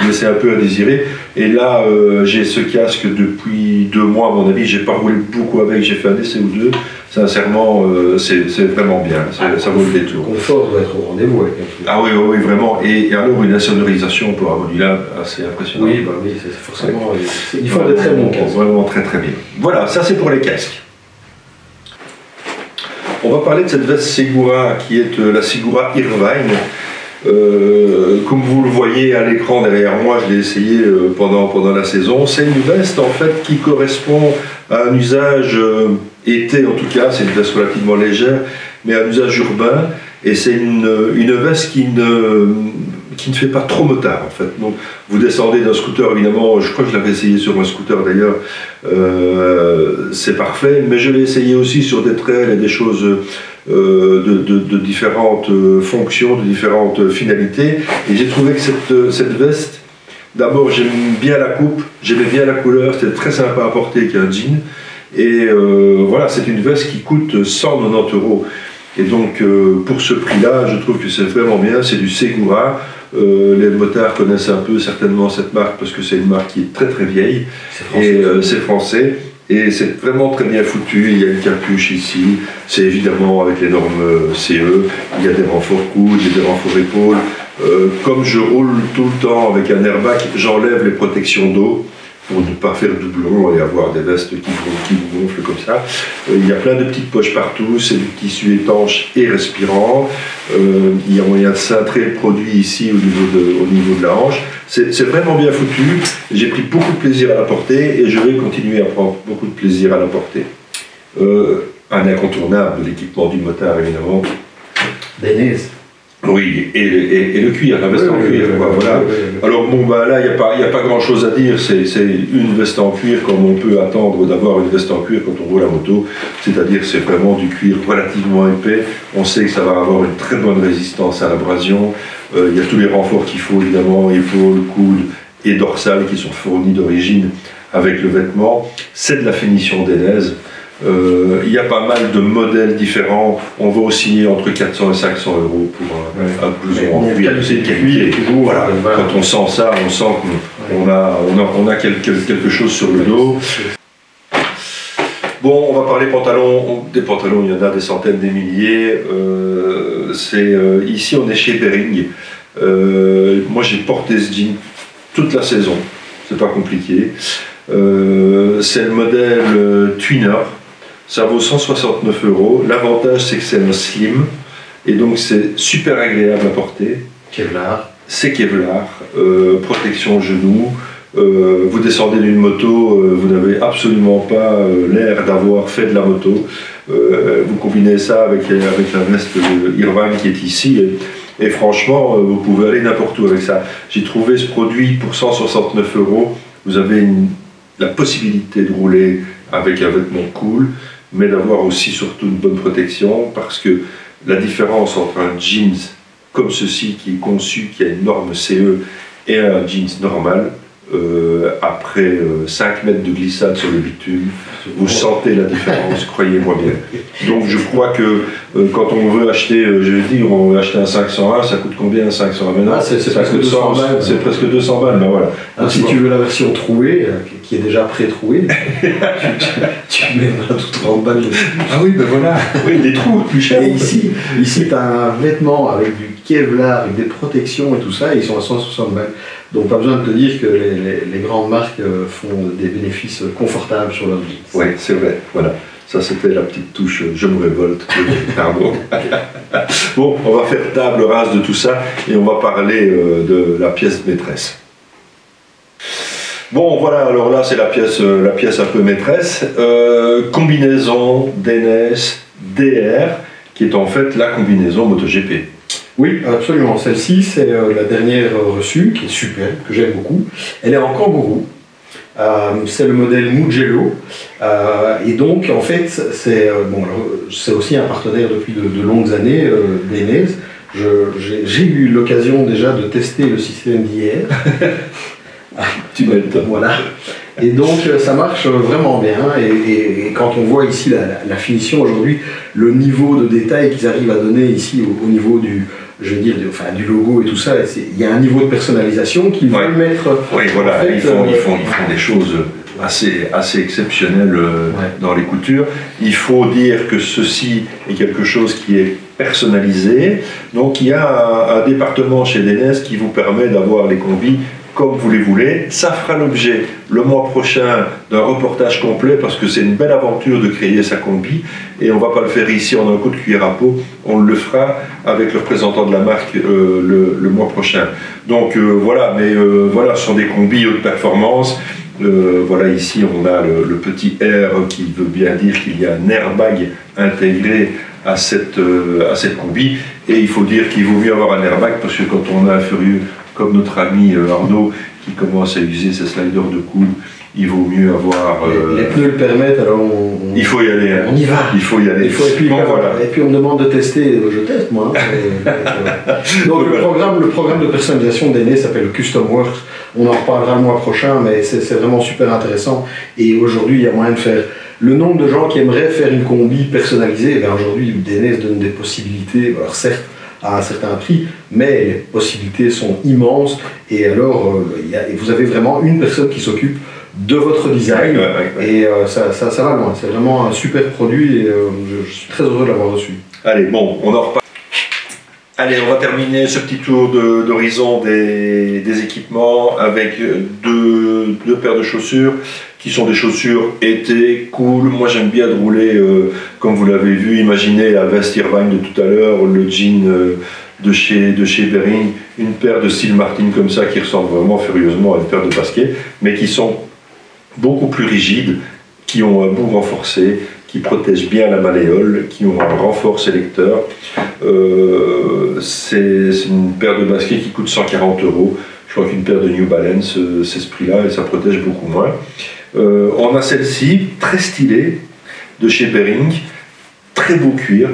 laissait un peu à désirer. Et là j'ai ce casque depuis 2 mois à mon avis, j'ai pas roulé beaucoup avec, j'ai fait un essai ou 2. Sincèrement c'est vraiment bien, ça vaut le détour. Le confort doit être au rendez-vous avec Ah oui, vraiment. Et alors une insonorisation pour un modulable assez impressionnant. Oui, c'est forcément. Ils font des très bons casques. Vraiment très très bien. Voilà, ça c'est pour les casques. On va parler de cette veste Segura qui est la Segura Irvine. Comme vous le voyez à l'écran derrière moi, je l'ai essayé pendant la saison. C'est une veste en fait qui correspond à un usage été en tout cas, c'est une veste relativement légère, mais à un usage urbain. Et c'est une veste qui ne fait pas trop motard en fait. Donc vous descendez d'un scooter évidemment, je crois que je l'avais essayé sur un scooter d'ailleurs, c'est parfait, mais je l'ai essayé aussi sur des trails et des choses de différentes fonctions, de différentes finalités, et j'ai trouvé que cette veste, d'abord j'aime bien la coupe, j'aimais bien la couleur, c'était très sympa à porter qu'un jean, et voilà, c'est une veste qui coûte 190 €. Et donc pour ce prix-là, je trouve que c'est vraiment bien, c'est du Segura. Les motards connaissent un peu certainement cette marque parce que c'est une marque qui est très très vieille, et c'est français. Et c'est vraiment très bien foutu, il y a une capuche ici, c'est évidemment avec les normes CE, il y a des renforts coudes, il y a des renforts épaules. Comme je roule tout le temps avec un airbag, j'enlève les protections d'eau pour ne pas faire doublon et avoir des vestes qui vous gonflent comme ça. Il y a plein de petites poches partout, c'est du tissu étanche et respirant. Il y a moyen de cintrer le produit ici au niveau de la hanche. C'est vraiment bien foutu. J'ai pris beaucoup de plaisir à la porter et je vais continuer à prendre beaucoup de plaisir à la porter. Un incontournable de l'équipement du motard évidemment. Benez. Oui, et le cuir, la veste en cuir. Voilà. Alors bon, là, il n'y a pas grand chose à dire, c'est une veste en cuir comme on peut attendre d'avoir une veste en cuir quand on roule la moto, c'est-à-dire c'est vraiment du cuir relativement épais, on sait que ça va avoir une très bonne résistance à l'abrasion, il y a tous les renforts qu'il faut évidemment, épaules, coudes et dorsales qui sont fournis d'origine avec le vêtement, c'est de la finition Denez. Il y a pas mal de modèles différents. On va osciller entre 400 et 500 € pour un blouson en cuir de cette qualité. Voilà. Quand on sent ça, on sent qu'on a quelque chose sur le dos. Bon, on va parler pantalons. Des pantalons, il y en a des centaines, des milliers. Ici, on est chez Bering. Moi, j'ai porté ce jean toute la saison. C'est pas compliqué. C'est le modèle Twinner. Ça vaut 169 €. L'avantage, c'est que c'est un slim. Et donc, c'est super agréable à porter. Kevlar. C'est Kevlar. Protection genou. Vous descendez d'une moto, vous n'avez absolument pas l'air d'avoir fait de la moto. Vous combinez ça avec la veste Irvine qui est ici et franchement vous pouvez aller n'importe où avec ça. J'ai trouvé ce produit pour 169 €. Vous avez la possibilité de rouler avec un vêtement cool, mais d'avoir aussi surtout une bonne protection, parce que la différence entre un jeans comme ceci qui est conçu, qui a une norme CE, et un jeans normal, après 5 mètres de glissade sur le bitume, vous sentez la différence, croyez-moi bien. Donc je crois que quand on veut acheter, je vais dire, on veut acheter un 501, ça coûte combien un 501 maintenant? C'est presque 200 balles. C'est presque 200 balles, ben voilà. Alors, si tu veux la version trouée, qui est déjà pré-trouée, tu mets 20 ou 30 balles dessus. Ah oui, ben voilà. Oui, les trous plus chers. Et ici tu as un vêtement avec du Kevlar, avec des protections et tout ça, et ils sont à 160 balles. Donc pas besoin de te dire que les grandes marques font des bénéfices confortables sur leurs jeans. Oui, c'est vrai, voilà. Ça c'était la petite touche je me révolte. Pardon. Bon, on va faire table rase de tout ça et on va parler de la pièce maîtresse. Bon voilà, alors là c'est la pièce un peu maîtresse. Combinaison DNS DR, qui est en fait la combinaison MotoGP. Oui, absolument. Celle-ci, c'est la dernière reçue, qui est super, que j'aime beaucoup. Elle est en kangourou. C'est le modèle Mugello. Et donc, en fait, c'est aussi un partenaire depuis de longues années, DNS. J'ai eu l'occasion déjà de tester le système d'hier. Tu m'étonnes. Voilà. Et donc ça marche vraiment bien, et quand on voit ici la finition aujourd'hui, le niveau de détail qu'ils arrivent à donner ici au niveau du logo et tout ça, il y a un niveau de personnalisation qu'ils veulent mettre. Oui, voilà, en fait, ils font des choses assez exceptionnelles dans les coutures. Il faut dire que ceci est quelque chose qui est personnalisé, donc il y a un département chez DNS qui vous permet d'avoir les combis comme vous les voulez. Ça fera l'objet le mois prochain d'un reportage complet, parce que c'est une belle aventure de créer sa combi, et on ne va pas le faire ici en un coup de cuillère à peau, on le fera avec le représentant de la marque le mois prochain. Donc voilà, mais voilà, ce sont des combis haute performance. Voilà, ici on a le petit R qui veut bien dire qu'il y a un airbag intégré à cette combi, et il faut dire qu'il vaut mieux avoir un airbag, parce que quand on a un furieux comme notre ami Arnaud qui commence à user ses sliders de coude, il vaut mieux avoir... Les pneus le permettent, alors il faut y aller. Hein. On y va. Il faut y aller. Et puis, bon, voilà. Et puis on me demande de tester, je teste moi. Hein. Donc le programme de personnalisation d'Aîné s'appelle Custom Works. On en reparlera le mois prochain, mais c'est vraiment super intéressant. Et aujourd'hui, il y a moyen de faire... Le nombre de gens qui aimeraient faire une combi personnalisée, aujourd'hui, DNS donne des possibilités, alors certes, à un certain prix, mais les possibilités sont immenses, et alors vous avez vraiment une personne qui s'occupe de votre design, et ça va loin. C'est vraiment un super produit, et je suis très heureux de l'avoir reçu. Allez, bon, on en reparle. Allez, on va terminer ce petit tour d'horizon des équipements avec deux paires de chaussures qui sont des chaussures été, cool. Moi j'aime bien de rouler, comme vous l'avez vu, imaginez la veste Irvine de tout à l'heure, le jean de chez Bering, une paire de style Martin comme ça qui ressemble vraiment furieusement à une paire de baskets, mais qui sont beaucoup plus rigides, qui ont un bout renforcé, qui protègent bien la malléole, qui ont un renfort sélecteur. C'est une paire de baskets qui coûte 140 €. Je crois qu'une paire de New Balance, c'est ce prix-là, et ça protège beaucoup moins. On a celle-ci, très stylée, de chez Bering, très beau cuir,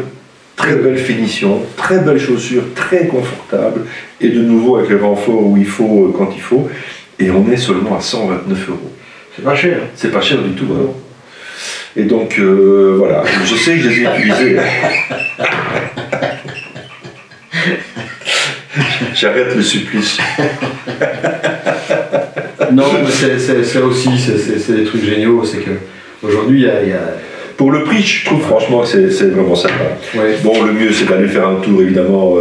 très belle finition, très belle chaussure, très confortable, et de nouveau avec le renfort où il faut, quand il faut, et on est seulement à 129 €. C'est pas cher. C'est pas cher du tout, hein. Et donc, voilà, je sais que je les ai utilisés. J'arrête le supplice. Non, mais c'est aussi, c'est des trucs géniaux, c'est que aujourd'hui, il y a Pour le prix, je trouve franchement que c'est vraiment sympa. Ouais. Bon, le mieux c'est d'aller faire un tour évidemment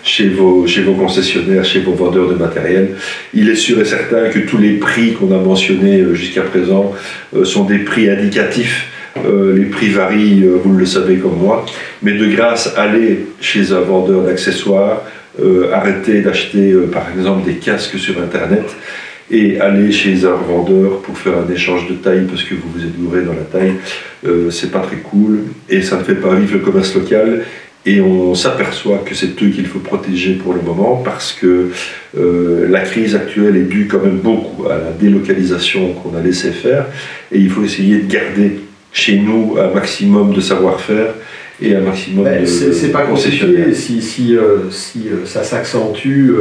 chez vos concessionnaires, chez vos vendeurs de matériel. Il est sûr et certain que tous les prix qu'on a mentionnés jusqu'à présent sont des prix indicatifs. Les prix varient, vous le savez comme moi, mais de grâce, allez chez un vendeur d'accessoires, arrêtez d'acheter par exemple des casques sur internet et allez chez un revendeur pour faire un échange de taille parce que vous vous êtes gouré dans la taille, c'est pas très cool et ça ne fait pas vivre le commerce local. Et on s'aperçoit que c'est eux qu'il faut protéger pour le moment parce que la crise actuelle est due quand même beaucoup à la délocalisation qu'on a laissé faire et il faut essayer de garder chez nous un maximum de savoir-faire et un maximum de c'est pas compliqué si ça s'accentue.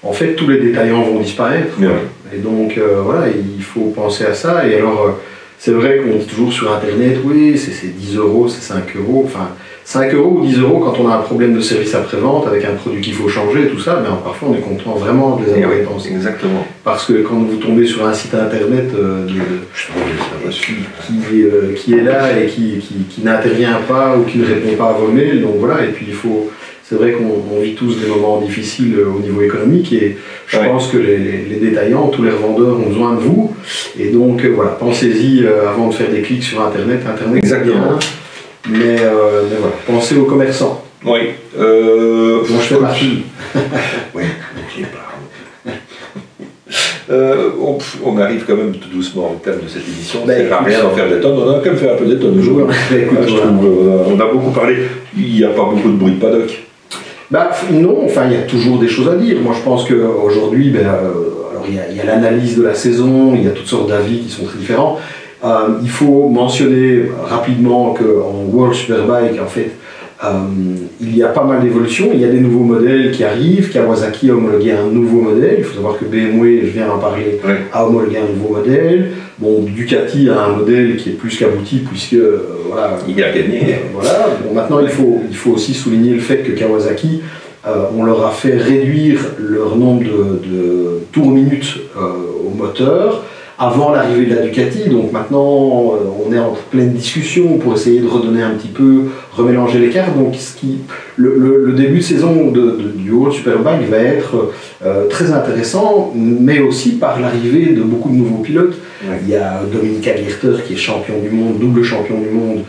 En fait, tous les détaillants vont disparaître. Ouais. Et donc, voilà, il faut penser à ça. Et alors, c'est vrai qu'on dit toujours sur Internet, oui, c'est 10 €, c'est 5 €. Enfin, 5 € ou 10 € quand on a un problème de service après-vente avec un produit qu'il faut changer et tout ça, mais parfois on est content vraiment de les avoir dépensés. Exactement. Parce que quand vous tombez sur un site Internet qui est là et qui n'intervient pas ou qui ne répond pas à vos mails, donc voilà, et puis il faut... C'est vrai qu'on vit tous des moments difficiles au niveau économique et je pense que les détaillants, tous les revendeurs ont besoin de vous. Et donc voilà, pensez-y avant de faire des clics sur Internet. Internet, c'est bien, mais voilà, pensez aux commerçants. Oui. Bon, je fais ma fille. Oui, n'oubliez pas. On arrive quand même tout doucement au terme de cette émission. Ça ne sert à rien d'en faire des tonnes. On a quand même fait un peu des tonnes aujourd'hui. On a beaucoup parlé. Il n'y a pas beaucoup de bruit de paddock. Bah, non, enfin il y a toujours des choses à dire. Moi je pense qu'aujourd'hui, alors il y a l'analyse de la saison, il y a toutes sortes d'avis qui sont très différents. Il faut mentionner rapidement qu'en World Superbike, en fait, il y a pas mal d'évolutions. Il y a des nouveaux modèles qui arrivent. Kawasaki a homologué un nouveau modèle. Il faut savoir que BMW, je viens d'en parler, a homologué un nouveau modèle. Bon, Ducati a un modèle qui est plus qu'abouti puisque voilà, il a gagné. Voilà. Bon, maintenant, il faut aussi souligner le fait que Kawasaki, on leur a fait réduire leur nombre de tours minutes au moteur avant l'arrivée de la Ducati. Donc maintenant, on est en pleine discussion pour essayer de redonner un petit peu, remélanger les cartes. Donc le début de saison du World Superbike va être très intéressant, mais aussi par l'arrivée de beaucoup de nouveaux pilotes. Ouais. Il y a Dominique Aguirre qui est champion du monde, double champion du monde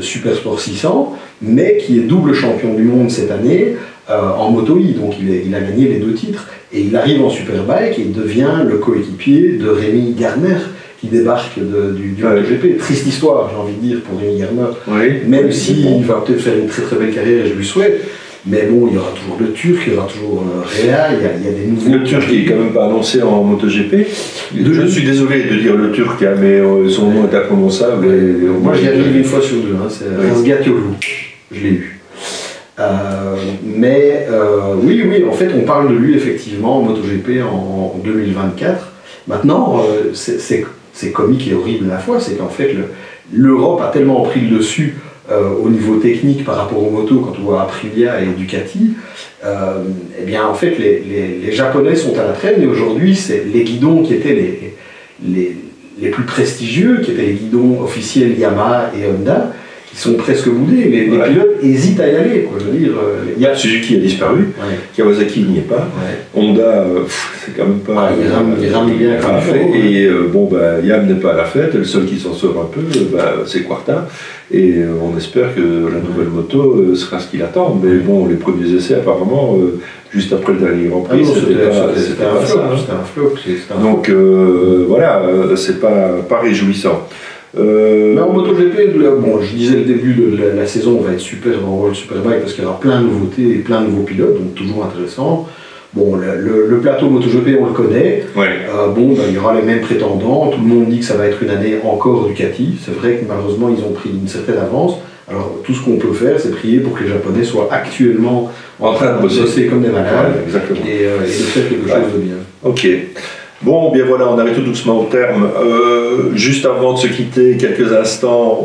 Super Sport 600, mais qui est double champion du monde cette année en Moto E, donc il a gagné les 2 titres. Et il arrive en Superbike et il devient le coéquipier de Rémi Garner qui débarque du MotoGP. Triste histoire, j'ai envie de dire, pour Rémi Garner. Même s'il va peut-être faire une très très belle carrière et je lui souhaite. Mais bon, il y aura toujours le Turc, il y aura toujours Réa, il y a des nouveaux... Le Turc qui est quand même pas annoncé en MotoGP. Je suis désolé de dire le Turc, hein, mais son nom est imprononçable. Moi j'y arrive une fois sur 2, hein, c'est Razgat Yolu. Je l'ai eu. Oui, en fait, on parle de lui effectivement en MotoGP en 2024. Maintenant, c'est comique et horrible à la fois, c'est qu'en fait, l'Europe a tellement pris le dessus au niveau technique par rapport aux motos, quand on voit Aprilia et Ducati, eh bien, en fait, les Japonais sont à la traîne et aujourd'hui, c'est les guidons qui étaient les plus prestigieux, qui étaient les guidons officiels Yamaha et Honda, qui sont presque boudés. Les pilotes hésitent à y aller. Quoi. Je veux dire, Suzuki a disparu, Kawasaki n'y est pas, Honda, c'est quand même pas... il rame bien comme il faut. Et Yam n'est pas à la fête, le seul qui s'en sort un peu, c'est Quarta. Et on espère que la nouvelle moto sera ce qu'il attend. Mais bon, les premiers essais, apparemment, juste après le dernier Grand Prix, c'était un flop. Donc voilà, c'est pas réjouissant. Mais en MotoGP, bon, je disais le début de la saison va être super dans World Superbike parce qu'il y aura plein de nouveautés et plein de nouveaux pilotes, donc toujours intéressant. Bon, le plateau MotoGP, on le connaît. Il y aura les mêmes prétendants. Tout le monde dit que ça va être une année encore Ducati. C'est vrai que malheureusement, ils ont pris une certaine avance. Alors, tout ce qu'on peut faire, c'est prier pour que les Japonais soient actuellement en train de bosser comme des malades et de faire quelque chose de bien. Ok. Bon, bien voilà, on arrive tout doucement au terme. Juste avant de se quitter, quelques instants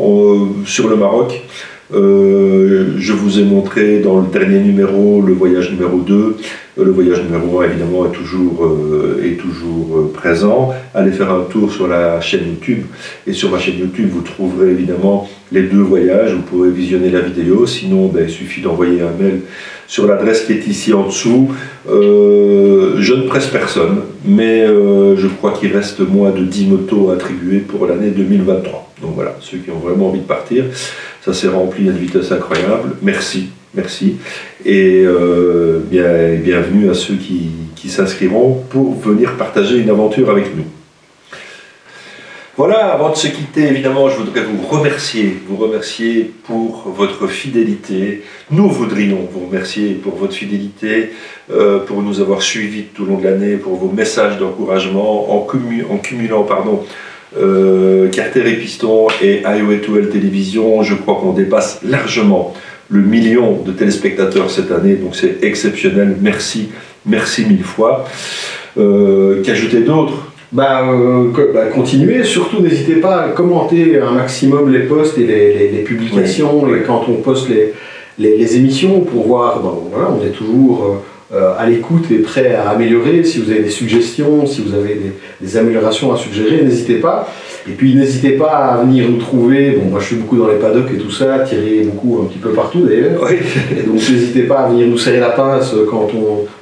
sur le Maroc. Je vous ai montré dans le dernier numéro, le voyage numéro 2, Le voyage numéro 1 évidemment est toujours présent. Allez faire un tour sur la chaîne YouTube, et sur ma chaîne YouTube vous trouverez évidemment les 2 voyages, vous pourrez visionner la vidéo, sinon il suffit d'envoyer un mail sur l'adresse qui est ici en dessous. Je ne presse personne, mais je crois qu'il reste moins de 10 motos attribuées pour l'année 2023. Donc voilà, ceux qui ont vraiment envie de partir, ça s'est rempli à une vitesse incroyable. Merci, merci. Et bienvenue à ceux qui s'inscriront pour venir partager une aventure avec nous. Voilà, avant de se quitter, évidemment, je voudrais vous remercier pour votre fidélité. Nous voudrions vous remercier pour votre fidélité, pour nous avoir suivis tout au long de l'année, pour vos messages d'encouragement, en cumulant, Carter et Piston et Highway2Hell Télévision. Je crois qu'on dépasse largement le 1 million de téléspectateurs cette année, donc c'est exceptionnel. Merci, merci 1000 fois. Qu'ajouter d'autre ? Continuez, surtout n'hésitez pas à commenter un maximum les posts et les publications, oui. Et quand on poste les émissions pour voir, voilà, on est toujours à l'écoute et prêt à améliorer. Si vous avez des suggestions, si vous avez des améliorations à suggérer, n'hésitez pas. Et puis n'hésitez pas à venir nous trouver. Bon, moi je suis beaucoup dans les paddocks et tout ça, Thierry est beaucoup un petit peu partout d'ailleurs. Oui. Et donc n'hésitez pas à venir nous serrer la pince quand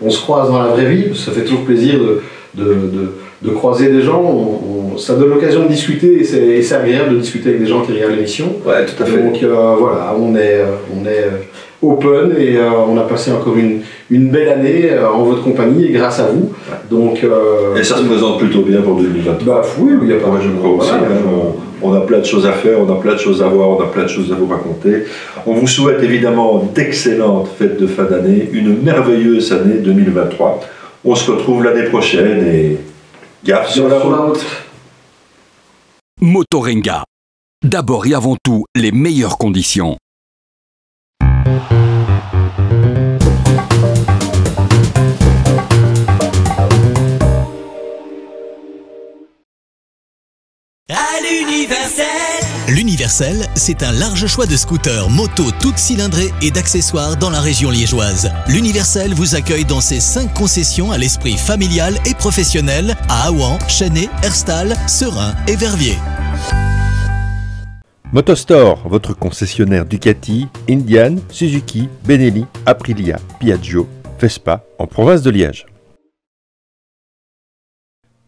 on se croise dans la vraie vie, parce que ça fait toujours plaisir de croiser des gens. Ça donne l'occasion de discuter, et c'est agréable de discuter avec des gens qui regardent l'émission. Ouais, tout à fait. Donc voilà, on est open, et on a passé encore une belle année en votre compagnie et grâce à vous. Ouais. Donc, et ça se présente plutôt bien pour 2023. Oui, il n'y a pas je crois aussi. Voilà, on a plein de choses à faire, on a plein de choses à voir, on a plein de choses à vous raconter. On vous souhaite évidemment d'excellentes fêtes de fin d'année, une merveilleuse année 2023. On se retrouve l'année prochaine et gaffe sur la route. Motorenga. D'abord et avant tout, les meilleures conditions. À l'Universel. L'Universel, c'est un large choix de scooters, motos toutes cylindrées et d'accessoires dans la région liégeoise. L'Universel vous accueille dans ses 5 concessions à l'esprit familial et professionnel à Aouan, Chennai, Herstal, Serein et Verviers. Motostore, votre concessionnaire Ducati, Indian, Suzuki, Benelli, Aprilia, Piaggio, Vespa en province de Liège.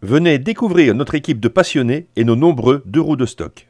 Venez découvrir notre équipe de passionnés et nos nombreux 2 roues de stock.